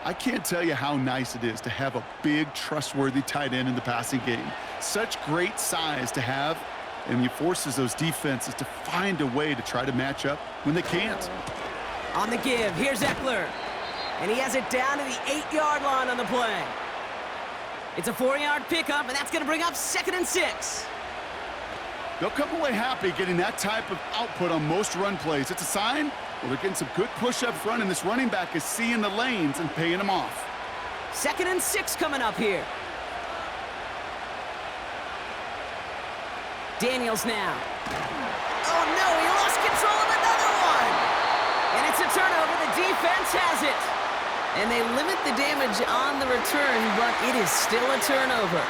I can't tell you how nice it is to have a big, trustworthy tight end in the passing game. Such great size to have, and he forces those defenses to find a way to try to match up when they can't. On the give, here's Eckler. And he has it down to the 8-yard line on the play. It's a 4-yard pickup, and that's going to bring up 2nd and 6. They'll come away happy getting that type of output on most run plays. It's a sign, well, they're getting some good push up front, and this running back is seeing the lanes and paying them off. 2nd and 6 coming up here. Daniels now. Oh, no, he lost control of another one. And it's a turnover. The defense has it. And they limit the damage on the return, but it is still a turnover.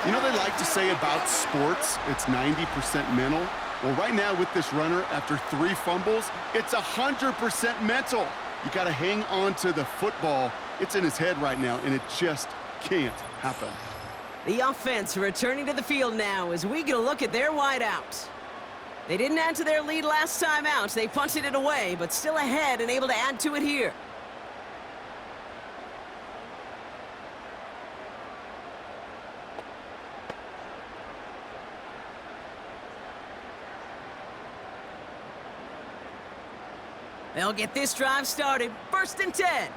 You know, they like to say about sports, it's 90% mental. Well, right now with this runner, after 3 fumbles, it's 100% mental. You got to hang on to the football. It's in his head right now, and it just can't happen. The offense returning to the field now as we get a look at their wideouts. They didn't add to their lead last time out. They punted it away, but still ahead and able to add to it here. They'll get this drive started. 1st and 10.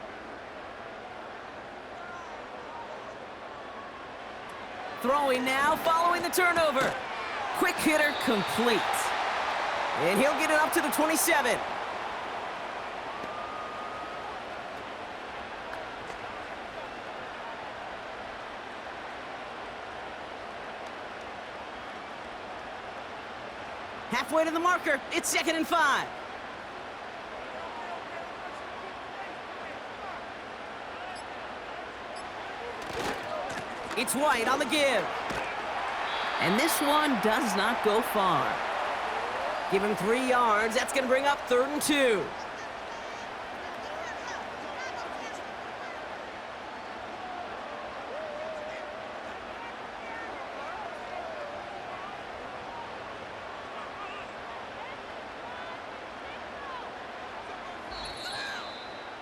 Throwing now, following the turnover. Quick hitter complete. And he'll get it up to the 27. Halfway to the marker. It's 2nd and 5. It's White on the give. And this one does not go far. Give him 3 yards. That's going to bring up 3rd and 2.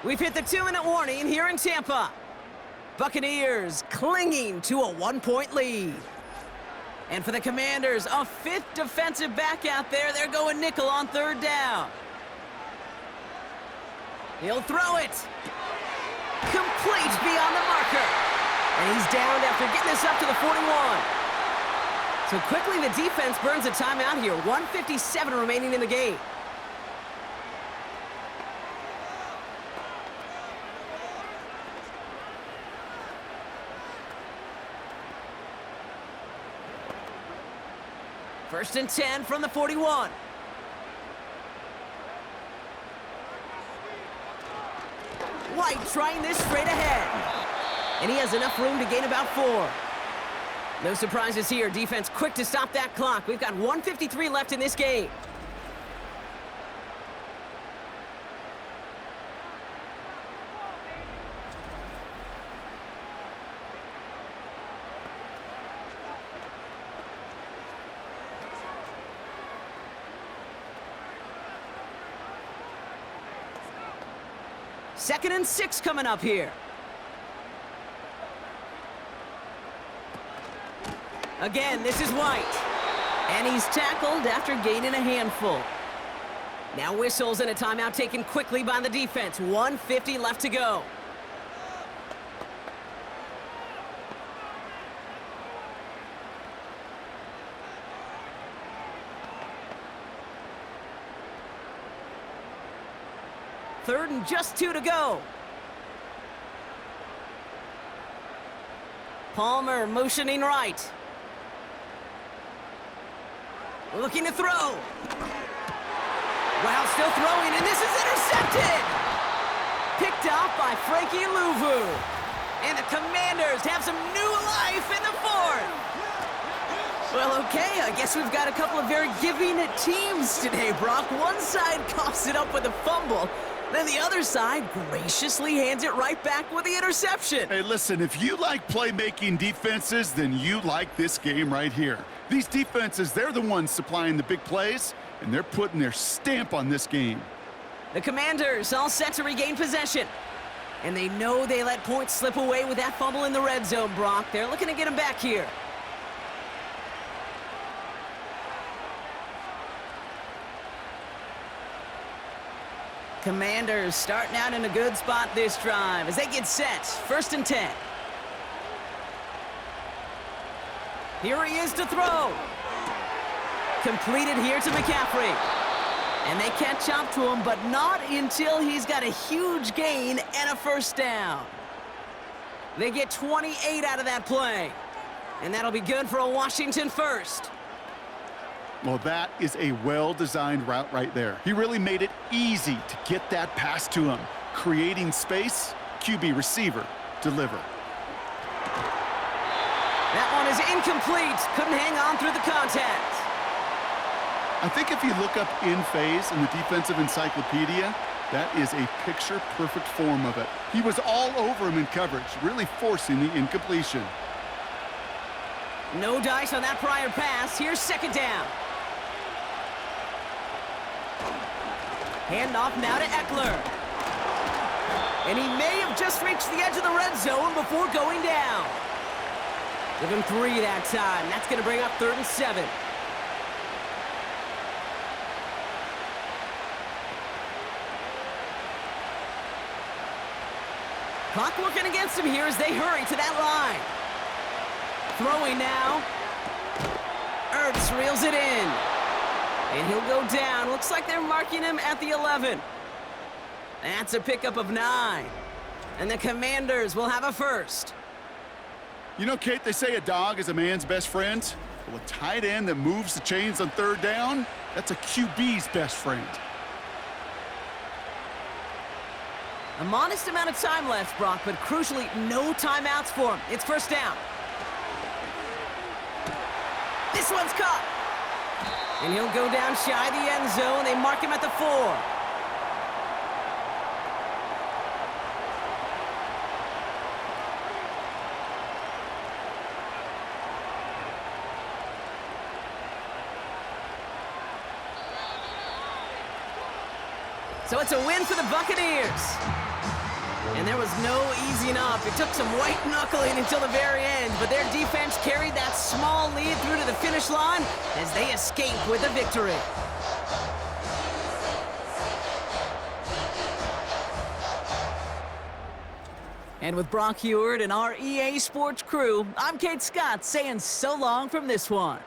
We've hit the 2-minute warning here in Tampa. Buccaneers clinging to a 1-point lead. And for the Commanders, a 5th defensive back out there. They're going nickel on 3rd down. He'll throw it. Complete beyond the marker. And he's downed after getting this up to the 41. So quickly the defense burns a timeout here. 1:57 remaining in the game. First and 10 from the 41. White trying this straight ahead. And he has enough room to gain about 4. No surprises here. Defense quick to stop that clock. We've got 1:53 left in this game. 2nd and 6 coming up here. Again, this is White. And he's tackled after gaining a handful. Now whistles and a timeout taken quickly by the defense. 1:50 left to go. Third and just 2 to go. Palmer motioning right. Looking to throw. Wow, still throwing, and this is intercepted! Picked off by Frankie Louvu. And the Commanders have some new life in the 4th. Well, okay, I guess we've got a couple of very giving teams today, Brock. One side coughs it up with a fumble, then the other side graciously hands it right back with the interception. Hey, listen, if you like playmaking defenses, then you like this game right here. These defenses, they're the ones supplying the big plays, and they're putting their stamp on this game. The Commanders all set to regain possession. And they know they let points slip away with that fumble in the red zone, Brock. They're looking to get him back here. Commanders starting out in a good spot this drive as they get set. 1st and 10. Here he is to throw. Completed here to McCaffrey. And they catch up to him, but not until he's got a huge gain and a 1st down. They get 28 out of that play. And that'll be good for a Washington 1st. Well, that is a well-designed route right there. He really made it easy to get that pass to him. Creating space, QB receiver, deliver. That one is incomplete. Couldn't hang on through the contact. I think if you look up in phase in the defensive encyclopedia, that is a picture-perfect form of it. He was all over him in coverage, really forcing the incompletion. No dice on that prior pass. Here's 2nd down. Handoff now to Eckler. And he may have just reached the edge of the red zone before going down. Give him 3 that time. That's going to bring up 3rd and 7. Clock working against him here as they hurry to that line. Throwing now. Ertz reels it in. And he'll go down. Looks like they're marking him at the 11. That's a pickup of 9. And the Commanders will have a 1st. You know, Kate, they say a dog is a man's best friend. Well, a tight end that moves the chains on 3rd down, that's a QB's best friend. A modest amount of time left, Brock, but crucially, no timeouts for him. It's 1st down. This one's caught. And he'll go down shy of the end zone. They mark him at the 4. So it's a win for the Buccaneers. And there was no easing up. It took some white knuckling until the very end, but their defense carried that small lead through to the finish line as they escape with a victory. And with Brock Heward and our EA Sports crew, I'm Kate Scott saying so long from this one.